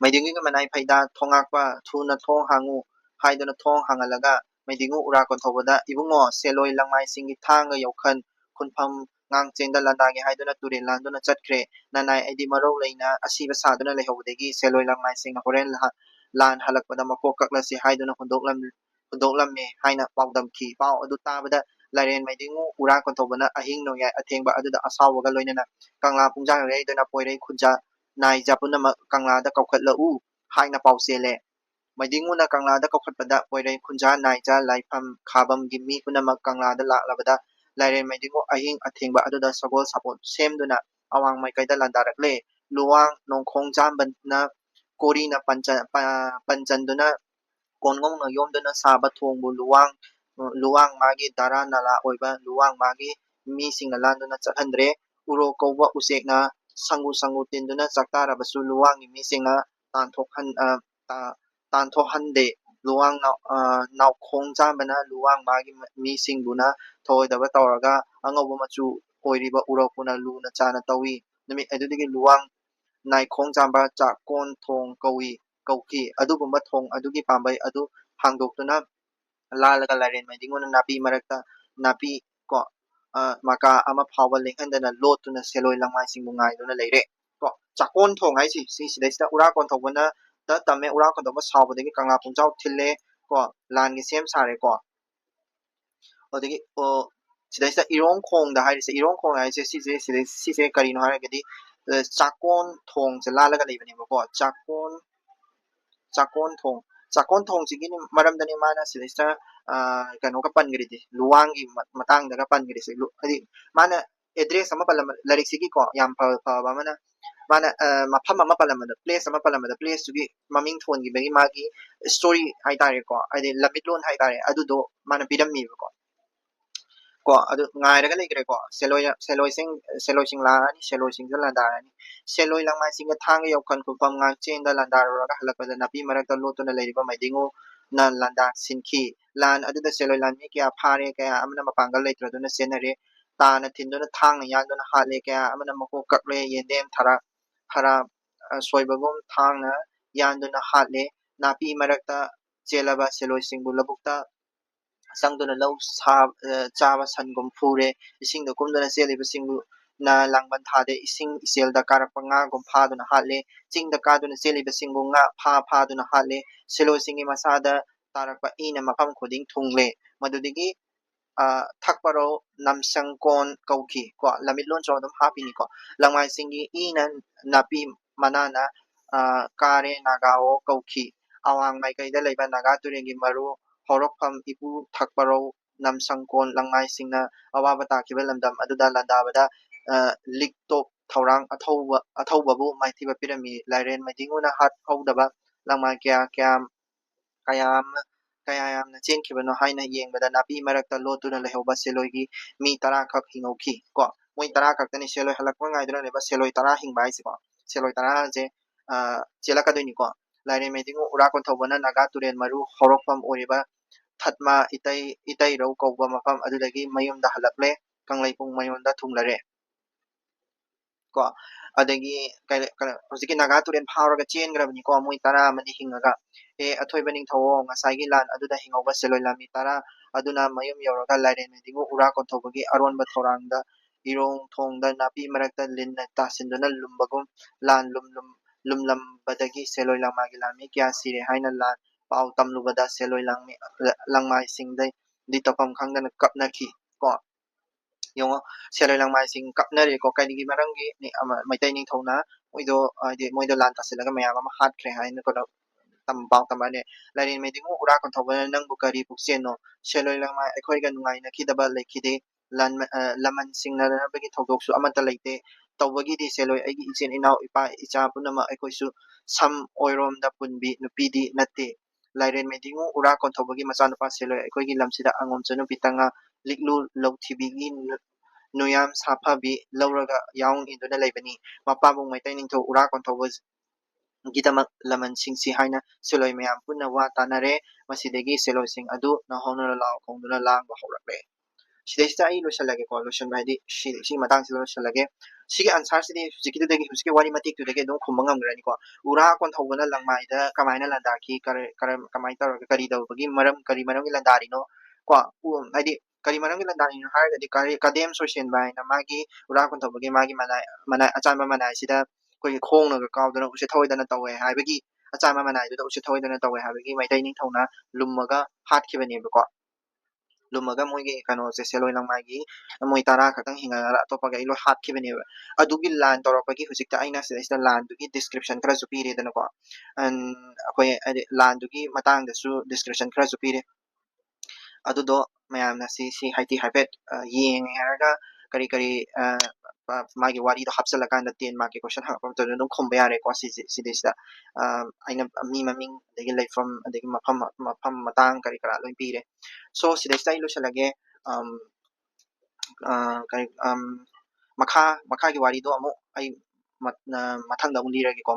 maidingu gi manai phaida thongakpa thuna thong hangu haidana thong hangalaga maidingu ura konthoboda ibungo seloi langmai singi thanga yaukhan khunpham ngangchengda landagi haidana turin landuna chatkre nanai aidi marau leina asiba saduna lehobodagi seloi langmai singna horen lan halakpada makok kaklasi haidana hundoklamme haina paudam ki pau adu tabada laren maidingu ura kontobana ahing no ya athengba aduda asawaga loinana kangla pungjang reidona poirei khunja nai japuna kangla da kaukhatla u haina pausele ꯃꯩꯗꯤꯡꯉꯨꯅ ꯀꯪꯂꯥꯗ ꯀꯧꯈꯠꯄꯗ ꯄꯣꯏꯔꯩ ꯈꯨꯟꯖꯥ ꯅꯥꯏꯖ ꯂꯥꯏꯐꯝ ꯈꯥꯕꯝꯒꯤ ꯃꯤ ꯄꯨꯝꯅꯃꯛ ꯀꯪꯂꯥꯗ ꯂꯥꯛꯂꯕꯗ ꯂꯥꯏꯔꯦꯟ ꯃꯩꯗꯤꯡꯉꯨ ꯑꯍꯤꯡ ꯑꯊꯦꯡꯕ ꯑꯗꯨꯗ ꯁꯒꯣꯜ ꯁꯥꯄꯣꯟ ꯁꯦꯝꯗꯨꯅ ꯑꯋꯥꯡ ꯃꯥꯏꯀꯩꯗ ꯂꯥꯟꯗꯥꯔꯛꯂꯦ ꯂꯨꯋꯥꯡ ꯅꯣꯡꯈꯣꯡ ꯖꯥꯝꯕꯅ ꯀꯣꯔꯤꯅ ꯄꯟꯆꯟꯗꯨꯅ ꯀꯣꯟꯒꯣꯡꯅ ꯌꯣꯝꯗꯨꯅ ꯁꯥꯕ ꯊꯣꯡꯕꯨ ꯂꯨꯋꯥꯡ ꯃꯥꯒꯤ ꯗꯥꯔꯥ ꯅꯥꯂꯥ ꯑꯣꯏꯕ ꯂꯨꯋꯥꯡ ꯃꯥꯒꯤ ꯃꯤꯁꯤꯡꯅ ꯂꯥꯟꯗꯨꯅ ꯆꯠꯍꯟꯗ꯭ꯔꯦ ꯎꯔꯣꯛ ꯀꯧꯕ ꯎꯆꯦꯛꯅ ꯁꯪꯒꯨ ꯇꯤꯟꯗꯨꯅ ꯆꯥꯛꯇꯥꯔꯕꯁꯨ ꯂꯨꯋꯥꯡꯒꯤ ꯃꯤꯁꯤꯡꯅ ꯇꯥꯟꯊꯣꯛꯍꯟꯗꯦ ꯂꯨꯋꯥꯡ ꯅꯥꯎꯈꯣꯡ ꯆꯥꯝꯕꯅ ꯂꯨꯋꯥꯡ ꯃꯥꯒꯤ ꯃꯤꯁꯤꯡꯕꯨꯅ ꯊꯧꯑꯣꯏꯗꯕ ꯇꯧꯔꯒ ꯑꯉꯧꯕ ꯃꯆꯨ ꯑꯣꯏꯔꯤꯕ ꯎꯔꯣꯛꯄꯨꯅ ꯂꯨꯅ ꯆꯥꯅ ꯇꯧꯏ ꯅꯨꯃꯤꯠ ꯑꯗꯨꯗꯒꯤ ꯂꯨꯋꯥꯡ ꯅꯥꯏꯈꯣꯡ ꯆꯥꯝꯕ ꯆꯥꯛꯀꯣꯟ ꯊꯣꯡ ꯀꯧꯈꯤ ꯑꯗꯨꯒꯨꯝꯕ ꯊꯣꯡ ꯑꯗꯨꯒꯤ ꯄꯥꯝꯕꯩ ꯑꯗꯨ ꯍꯥꯡꯗꯣꯛꯇꯨꯅ ꯂꯥꯜꯂꯒ ꯂꯥꯏꯔꯦꯟ ꯃꯩꯗꯤꯡꯉꯨꯅ ꯅꯥꯄꯤ ꯃꯔꯛꯇ ꯅꯥꯄꯤ ꯀꯣ ꯃꯀꯥ ꯑꯃ ꯐꯥꯎꯕ ꯂꯦꯡꯍꯟꯗꯅ ꯂꯣꯠꯇꯨꯅ ꯁꯦꯂꯣꯏ ꯂꯪꯃꯥꯏꯁꯤꯡꯕꯨ ꯉꯥꯏꯗꯨꯅ ꯂꯩꯔꯦ ꯀꯣ ꯆꯥꯛꯀꯣꯟ ꯊꯣꯡ ꯍꯥꯏꯁꯤ ꯁꯤꯗꯩꯁꯤꯗ ꯎꯔꯥ ꯀꯣꯟꯊꯧꯕꯅ ꯇꯝꯃꯦ ꯎꯔꯥ ꯀꯣꯟꯊꯧꯕ ꯁꯥꯎꯕꯗꯒꯤ ꯀꯪꯂꯥ ꯄꯨꯡꯖꯥꯎ ꯊꯤꯜꯂꯦ ꯀꯣ ꯂꯥꯟꯒꯤ ꯁꯦꯝ ꯁꯥꯔꯦꯀꯣ ꯑꯗꯒꯤ ꯁꯤꯗꯩꯁꯤꯗ ꯏꯔꯣꯡꯈꯣꯡꯗ ꯍꯥꯏꯔꯤꯁꯦ ꯏꯔꯣꯡꯈꯣꯡ ꯍꯥꯏꯔꯤꯁꯦ ꯁꯤꯁꯦ ꯀꯔꯤꯅꯣ ꯍꯥꯏꯔꯒꯗꯤ ꯆꯥꯛꯀꯣꯟ ꯊꯣꯡꯁꯦ ꯂꯥꯜꯂꯒ ꯂꯩꯕꯅꯦꯕꯀꯣ ꯆꯥꯛꯀꯣꯟ ꯊꯣꯡꯁꯤꯒꯤ ꯃꯔꯝꯗꯅꯤ ꯃꯥꯅ ꯁꯤꯗꯩꯁꯤꯗ ꯀꯩꯅꯣꯒ ꯄꯟꯈ꯭ꯔꯤꯗꯤ ꯂꯨꯋꯥꯡꯒꯤ ꯃꯇꯥꯡꯗꯒ ꯄꯟꯈ꯭ꯔꯤꯁꯦ ꯍꯥꯏꯗꯤ ꯃꯥꯅ ꯑꯦꯗ꯭ꯔꯦꯁ ꯑꯃ ꯄꯜꯂꯝꯕ ꯂꯥꯏꯔꯤꯛꯁꯤꯒꯤꯀꯣ ꯌꯥꯝ ꯐꯕ ꯑꯃꯅ ꯃꯥꯅ ꯃꯐꯝ ꯑꯃ ꯄꯜꯂꯝꯕꯗ ꯄ꯭ꯂꯦꯁ ꯑꯃ ꯄꯜꯂꯝꯕꯗ ꯄ꯭ꯂꯦꯁꯇꯨꯒꯤ ꯃꯃꯤꯡ ꯊꯣꯟꯈꯤꯕꯒꯤ ꯃꯥꯒꯤ ꯁ꯭ꯇꯣꯔꯤ ꯍꯥꯏꯇꯥꯔꯦꯀꯣ ꯍꯥꯏꯗꯤ ꯂꯝꯃꯤꯠꯂꯣꯟ ꯍꯥꯏꯇꯥꯔꯦ ꯑꯗꯨꯗꯣ ꯃꯥꯅ ꯄꯤꯔꯝꯃꯤꯕꯀꯣ ꯑꯗꯨ ꯉꯥꯏꯔꯒ ꯂꯩꯈ꯭ꯔꯦꯀꯣ ꯁꯦꯂꯣꯏꯁꯤꯡ ꯂꯥꯛꯑꯅꯤ ꯁꯦꯂꯣꯏꯁꯤꯡꯗ ꯂꯥꯟꯗꯥꯔꯅꯤ ꯁꯦꯂꯣꯏ ꯂꯪꯃꯥꯏꯁꯤꯡꯒ ꯊꯥꯡꯒ ꯌꯧꯈꯟ ꯈꯨꯐꯝ ꯉꯥꯛꯆꯦꯟꯗ ꯂꯥꯟꯗꯥꯔꯨꯔꯒ ꯍꯜꯂꯛꯄꯗ ꯅꯥꯄꯤ ꯃꯔꯛꯇ ꯂꯣꯠꯇꯨꯅ ꯂꯩꯔꯤꯕ ꯃꯩꯗꯤꯡꯉꯨꯅ ꯂꯥꯟꯗꯥ ꯁꯤꯟꯈꯤ ꯂꯥꯟ ꯑꯗꯨꯗ ꯁꯦꯂꯣꯏ ꯂꯥꯟꯃꯤ ꯀꯌꯥ ꯐꯥꯔꯦ ꯀꯌꯥ ꯑꯃꯅ ꯃꯄꯥꯡꯒꯜ ꯂꯩꯇ꯭ꯔꯗꯨꯅ ꯆꯦꯟꯅꯔꯦ ꯇꯥꯅ ꯊꯤꯟꯗꯨꯅ ꯊꯥꯡꯅ ꯌꯥꯟꯗꯨꯅ ꯍꯥꯠꯂꯦ ꯀꯌꯥ ꯑꯃꯅ ꯃꯀꯣꯛ ꯀꯛꯂꯦ ꯌꯦꯟꯗꯦꯝ ꯊꯔꯥ ꯁꯣꯏꯕꯒꯨꯝ ꯊꯥꯡꯅ ꯌꯥꯟꯗꯨꯅ ꯍꯥꯠꯂꯦ ꯅꯥꯄꯤ ꯃꯔꯛꯇ ꯆꯦꯜꯂꯕ ꯁꯦꯂꯣꯏꯁꯤꯡꯕꯨ ꯂꯧꯕꯨꯛꯇ ꯆꯪꯗꯨꯅ ꯂꯧ ꯆꯥꯕ ꯁꯟꯒꯨꯝ ꯐꯨꯔꯦ ꯏꯁꯤꯡꯗ ꯀꯨꯝꯗꯨꯅ ꯆꯦꯜꯂꯤꯕꯁꯤꯡꯕꯨ ꯂꯥꯡꯕꯟ ꯊꯥꯗꯦ ꯏꯁꯤꯡ ꯏꯆꯦꯜꯗ ꯀꯥꯔꯛꯄ ꯉꯥꯒꯨꯝ ꯐꯥꯗꯨꯅ ꯍꯥꯠꯂꯦ ꯆꯤꯡꯗ ꯀꯥꯗꯨꯅ ꯆꯦꯜꯂꯤꯕꯁꯤꯡꯕꯨ ꯉꯥ ꯐꯥꯗꯨꯅ ꯍꯥꯠꯂꯦ ꯁꯦꯂꯣꯏꯁꯤꯡꯒꯤ ꯃꯁꯥꯗ ꯇꯥꯔꯛꯄ ꯏꯅ ꯃꯐꯝ ꯈꯨꯗꯤꯡ ꯊꯨꯡꯂꯦ ꯃꯗꯨꯗꯒꯤ ꯊꯛꯄꯔꯧ ꯅꯝꯁꯪꯀꯣꯟ ꯀꯧꯈꯤ ꯀꯣ ꯂꯝꯃꯤꯠꯂꯣꯟꯁꯨ ꯑꯗꯨꯝ ꯍꯥꯞꯄꯤꯅꯤꯀꯣ ꯂꯪꯃꯥꯏꯁꯤꯡꯒꯤ ꯏꯅ ꯅꯥꯄꯤ ꯃꯅꯥꯅ ꯀꯥꯔꯦ ꯅꯥꯒꯥꯑꯣ ꯀꯧꯈꯤ ꯑꯋꯥꯡ ꯃꯥꯏꯀꯩꯗ ꯂꯩꯕ ꯅꯥꯒꯥ ꯇꯨꯔꯦꯟꯒꯤ ꯃꯔꯨ ꯍꯧꯔꯛꯐꯝ ꯏꯄꯨ ꯊꯛꯄꯔꯧ ꯅꯝꯁꯪꯀꯣꯟ ꯂꯪꯃꯥꯏꯁꯤꯡꯅ ꯑꯋꯥꯕ ꯇꯥꯈꯤꯕ ꯂꯝꯗꯝ ꯑꯗꯨꯗ ꯂꯥꯟꯗꯥꯕꯗ ꯂꯤꯛꯇꯣꯞ ꯊꯧꯔꯥꯡ ꯑꯊꯧꯕꯕꯨ ꯃꯥꯏꯊꯤꯕ ꯄꯤꯔꯝꯃꯤ ꯂꯥꯏꯔꯦꯟ ꯃꯩꯗꯤꯡꯉꯨꯅ ꯍꯥꯠꯍꯧꯗꯕ ꯂꯪꯃꯥꯏ ꯀꯌꯥ ꯌꯥꯝꯅ ꯆꯦꯟꯈꯤꯕꯅꯣ ꯍꯥꯏꯅ ꯌꯦꯡꯕꯗ ꯅꯥꯄꯤ ꯃꯔꯛꯇ ꯂꯣꯠꯇꯨꯅ ꯂꯩꯍꯧꯕ ꯁꯦꯂꯣꯏꯒꯤ ꯃꯤ 10 ꯈꯛ ꯍꯤꯡꯍꯧꯈꯤ ꯀꯣ ꯃꯣꯏ 10 ꯈꯛꯇꯅꯤ ꯁꯦꯂꯣꯏ ꯍꯜꯂꯛꯄ ꯉꯥꯏꯗꯨꯅ ꯂꯩꯕ ꯁꯦꯂꯣꯏ 10 ꯍꯤꯡꯕ ꯍꯥꯏꯁꯦꯀꯣ ꯁꯦꯂꯣꯏ 10ꯁꯦ ꯆꯦꯜꯂꯛꯀꯗꯣꯏꯅꯤꯀꯣ ꯂꯥꯏꯔꯦꯟ ꯃꯩꯗꯤꯡꯉꯨ ꯎꯔꯥ ꯀꯣꯟꯊꯧꯕꯅ ꯅꯥꯒꯥ ꯇꯨꯔꯦꯟ ꯃꯔꯨ ꯍꯧꯔꯛꯐꯝ ꯑꯣꯏꯔꯤꯕ ꯊꯠꯃ ꯏꯇꯩꯔꯧ ꯀꯧꯕ ꯃꯐꯝ ꯑꯗꯨꯗꯒꯤ ꯃꯌꯨꯝꯗ ꯍꯜꯂꯛꯂꯦ ꯀꯪꯂꯩꯄꯨꯡ ꯃꯌꯣꯟꯗ ꯊꯨꯡꯂꯔꯦ ꯀꯣ ꯑꯗꯒꯤ ꯍꯧꯖꯤꯛꯀꯤ ꯅꯥꯒꯥ ꯇꯨꯔꯦꯟ ꯐꯥꯎꯔꯒ ꯆꯦꯟꯈ꯭ꯔꯕꯅꯤꯀꯣ ꯃꯣꯏ 10 ꯑꯃꯗꯤ ꯍꯤꯡꯉꯒ ꯑꯊꯣꯏꯕ ꯅꯤꯡꯊꯧꯑꯣ ꯉꯁꯥꯏꯒꯤ ꯂꯥꯟ ꯑꯗꯨꯗ ꯍꯤꯡꯍꯧꯕ ꯁꯦꯂꯣꯏ ꯂꯥꯟꯃꯤ 10 ꯑꯗꯨꯅ ꯃꯌꯨꯝ ꯌꯧꯔꯒ ꯂꯥꯏꯔꯦꯟ ꯃꯩꯗꯤꯡꯉꯨ ꯎꯔꯥ ꯀꯣꯟꯊꯧꯕꯒꯤ ꯑꯔꯣꯟꯕ ꯊꯧꯔꯥꯡꯗ ꯏꯔꯣꯡꯊꯣꯡꯗ ꯅꯥꯄꯤ ꯃꯔꯛꯇ ꯂꯤꯟꯅ ꯇꯥꯁꯤꯟꯗꯨꯅ ꯂꯨꯝꯕꯒꯨꯝ ꯂꯥꯟ ꯂꯨꯝꯂꯝꯕꯗꯒꯤ ꯁꯦꯂꯣꯏ ꯂꯪꯃꯥꯏꯒꯤ ꯂꯥꯟꯃꯤ ꯀꯌꯥ ꯁꯤꯔꯦ ꯍꯥꯏꯅ ꯂꯥꯟ ꯄꯥꯎ ꯇꯝꯂꯨꯕꯗ ꯁꯦꯂꯣꯏ ꯂꯪꯃꯥꯏꯁꯤꯡꯗꯤ ꯇꯧꯐꯝ ꯈꯪꯗꯅ ꯀꯞꯅꯈꯤ ꯀꯣ ꯌꯦꯡꯉꯣ ꯁꯦꯂꯣꯏ ꯂꯪꯃꯥꯏꯁꯤꯡ ꯀꯞꯅꯔꯦꯀꯣ ꯀꯔꯤꯒꯤ ꯃꯔꯝꯒꯤ ꯃꯩꯇꯩ ꯅꯤꯡꯊꯧꯅ ꯃꯣꯏꯗꯣ ꯍꯥꯏꯗꯤ ꯃꯣꯏꯗꯣ ꯂꯥꯟ ꯇꯥꯁꯤꯜꯂꯒ ꯃꯌꯥꯝ ꯑꯃ ꯍꯥꯠꯈ꯭ꯔꯦ ꯍꯥꯏꯅ ꯄꯥꯎ ꯇꯝꯕꯅꯦ ꯂꯥꯏꯔꯦꯟ ꯃꯩꯗꯤꯡꯉꯨ ꯎꯔꯥ ꯀꯣꯟꯊꯧꯕꯅ ꯅꯪꯕꯨ ꯀꯔꯤ ꯄꯨꯛꯆꯦꯟꯅꯣ ꯁꯦꯂꯣꯏ ꯂꯪꯃꯥꯏ ꯑꯩꯈꯣꯏꯒ ꯅꯨꯡꯉꯥꯏꯅꯈꯤꯗꯕ ꯂꯩꯈꯤꯗꯦ ꯂꯃꯟ ꯁꯤꯡꯅꯅꯕꯒꯤ ꯊꯧꯗꯣꯛꯁꯨ ꯑꯃꯠꯇ ꯂꯩꯇꯦ ꯇꯧꯕꯒꯤꯗꯤ ꯁꯦꯂꯣꯏ ꯑꯩꯒꯤ ꯏꯆꯤꯟ ꯏꯅꯥꯎ ꯏꯄꯥ ꯏꯆꯥ ꯄꯨꯝꯅꯃꯛ ꯑꯩꯈꯣꯏꯁꯨ ꯁꯝ ꯑꯣꯏꯔꯣꯝꯗ ꯄꯨꯟꯕꯤ ꯅꯨꯄꯤꯗꯤ ꯅꯠꯇꯦ ꯂꯥꯏꯔꯦꯟ ꯃꯩꯗꯤꯡꯉꯨ ꯎꯔꯥ ꯀꯣꯟꯊꯧꯕꯒꯤ ꯃꯆꯥꯅꯨꯄꯥ ꯁꯦꯂꯣꯏ ꯑꯩꯈꯣꯏꯒꯤ ꯂꯝꯁꯤꯗ ꯑꯉꯣꯝꯆ ꯅꯨꯄꯤ ꯇꯉꯥ ꯂꯤꯛꯂꯨ ꯂꯧꯊꯤꯕꯤꯒꯤ ꯅꯨꯌꯥꯝ ꯁꯥꯐꯕꯤ ꯂꯧꯔꯒ ꯌꯥꯎꯪ ꯏꯟꯗꯨꯅ ꯂꯩꯕꯅꯤ ꯃꯄꯥꯕꯨꯡ ꯃꯩꯇꯩ ꯅꯤꯡꯊꯧ ꯎꯔꯥ ꯀꯣꯟꯊꯧꯕꯒꯤꯗꯃꯛ ꯂꯃꯟꯁꯤꯡꯁꯤ ꯍꯥꯏꯅ ꯁꯦꯂꯣꯏ ꯃꯌꯥꯝ ꯄꯨꯟꯅ ꯋꯥ ꯇꯥꯅꯔꯦ ꯃꯁꯤꯗꯒꯤ ꯁꯦꯂꯣꯏꯁꯤꯡ ꯑꯗꯨ ꯅꯍꯧꯅꯅ ꯂꯥꯎ ꯈꯣꯡꯗꯨꯅ ꯂꯥꯡꯕ ꯍꯧꯔꯛꯂꯦ ꯁꯤꯗꯩꯁꯤꯗ ꯑꯩ ꯂꯣꯏꯁꯤꯜꯂꯒꯦꯀꯣ ꯂꯣꯏꯁꯤꯟꯕ ꯍꯥꯏꯗꯤ ꯁꯤ ꯃꯇꯥꯡꯁꯤꯗ ꯂꯣꯏꯁꯤꯜꯂꯒꯦ ꯁꯤꯒꯤ ꯑꯟꯁꯔꯁꯤꯗꯤ ꯍꯧꯖꯤꯛꯀꯤ ꯋꯥꯔꯤ ꯃꯇꯦꯛꯇꯨꯗꯒꯤ ꯑꯗꯨꯝ ꯈꯨꯝꯕ ꯉꯝꯈ꯭ꯔꯅꯤꯀꯣ ꯎꯔꯥ ꯀꯣꯟꯊꯧꯕꯅ ꯂꯪꯃꯥꯏꯗ ꯀꯃꯥꯏꯅ ꯂꯥꯟꯗꯥꯈꯤ ꯀꯃꯥꯏꯅ ꯇꯧꯔꯒ ꯀꯔꯤ ꯇꯧꯕꯒꯤ ꯀꯔꯤ ꯃꯔꯝꯒꯤ ꯂꯥꯟꯗꯥꯔꯤꯅꯣ ꯀꯣ ꯍꯥꯏꯗꯤ ꯀꯔꯤ ꯃꯔꯝꯒꯤ ꯂꯥꯟꯗꯥꯔꯤꯅꯣ ꯍꯥꯏꯔꯒꯗꯤ ꯀꯗꯦꯝ ꯁꯣꯏꯁꯦꯟꯕ ꯍꯥꯏꯅ ꯃꯥꯒꯤ ꯎꯔꯥ ꯀꯣꯟꯊꯧꯕꯒꯤ ꯃꯥꯒꯤ ꯃꯅꯥꯏ ꯑꯆꯥꯟꯕ ꯃꯅꯥꯏꯁꯤꯗ ꯑꯩꯈꯣꯏꯒꯤ ꯈꯣꯡꯅꯒ ꯀꯥꯎꯗꯅ ꯎꯁꯤꯠ ꯊꯑꯣꯏꯗꯅ ꯇꯧꯋꯦ ꯍꯥꯏꯕꯒꯤ ꯑꯆꯥꯟꯕ ꯃꯅꯥꯏꯗꯨꯗ ꯎꯁꯤꯠ ꯊꯑꯣꯏꯗꯅ ꯇꯧꯋꯦ ꯍꯥꯏꯕꯒꯤ ꯃꯩꯇꯩ ꯅꯤꯡꯊꯧꯅ ꯂꯨꯝꯃꯒ ꯍꯥꯠꯈꯤꯕꯅꯦꯕꯀꯣ ꯂꯨꯝꯃꯒ ꯃꯣꯏꯒꯤ ꯀꯩꯅꯣꯁꯦ ꯁꯦꯂꯣꯏ ꯂꯪꯃꯥꯏꯒꯤ ꯃꯣꯏ 10 ꯈꯛꯇꯪ ꯍꯤꯡꯉꯒ ꯑꯇꯣꯞꯄꯒ ꯑꯩ ꯂꯣꯏ ꯍꯥꯠꯈꯤꯕꯅꯦꯕ ꯑꯗꯨꯒꯤ ꯂꯥꯟ ꯇꯧꯔꯛꯄꯒꯤ ꯍꯧꯖꯤꯛꯇ ꯑꯩꯅ ꯁꯤꯗꯩꯁꯤꯗ ꯂꯥꯟꯗꯨꯒꯤ ꯗꯤꯁꯀ꯭ꯔꯤꯞꯁꯟ ꯈꯔꯁꯨ ꯄꯤꯔꯦꯗꯅꯀꯣ ꯑꯩꯈꯣꯏ ꯍꯥꯏꯗꯤ ꯂꯥꯟꯗꯨꯒꯤ ꯃꯇꯥꯡꯗꯁꯨ ꯗꯤꯁꯀ꯭ꯔꯤꯞꯁꯟ ꯈꯔꯁꯨ ꯄꯤꯔꯦ ꯑꯗꯨꯗꯣ ꯃꯌꯥꯝꯅ ꯁꯤ ꯍꯥꯏꯐꯦꯠ ꯌꯦꯡꯉꯦ ꯍꯥꯏꯔꯒ ꯀꯔꯤ ꯀꯔꯤ ꯃꯥꯒꯤ ꯋꯥꯔꯤꯗꯣ ꯍꯥꯞꯆꯤꯜꯂꯀꯥꯟꯗ 10 ꯃꯥꯔꯛꯀꯤ ꯀꯣꯏꯁꯟ ꯍꯪꯉꯛꯄ ꯃꯇꯝꯗ ꯑꯗꯨꯝ ꯈꯨꯝꯕ ꯌꯥꯔꯦꯀꯣ ꯁꯤꯗꯩꯁꯤꯗ ꯑꯩꯅ ꯃꯤ ꯃꯃꯤꯡ ꯑꯗꯒꯤ ꯂꯩꯐꯝ ꯑꯗꯒꯤ ꯃꯐꯝ ꯃꯇꯥꯡ ꯀꯔꯤ ꯀꯔꯥ ꯂꯣꯏ ꯄꯤꯔꯦ ꯁꯣ ꯁꯤꯗꯩꯁꯤꯗ ꯑꯩ ꯂꯣꯏꯁꯤꯜꯂꯒꯦ ꯀꯔꯤ ꯃꯈꯥꯒꯤ ꯋꯥꯔꯤꯗꯣ ꯑꯃꯨꯛ ꯑꯩ ꯃꯊꯪꯗ ꯑꯃꯨꯛ ꯂꯤꯔꯒꯦꯀꯣ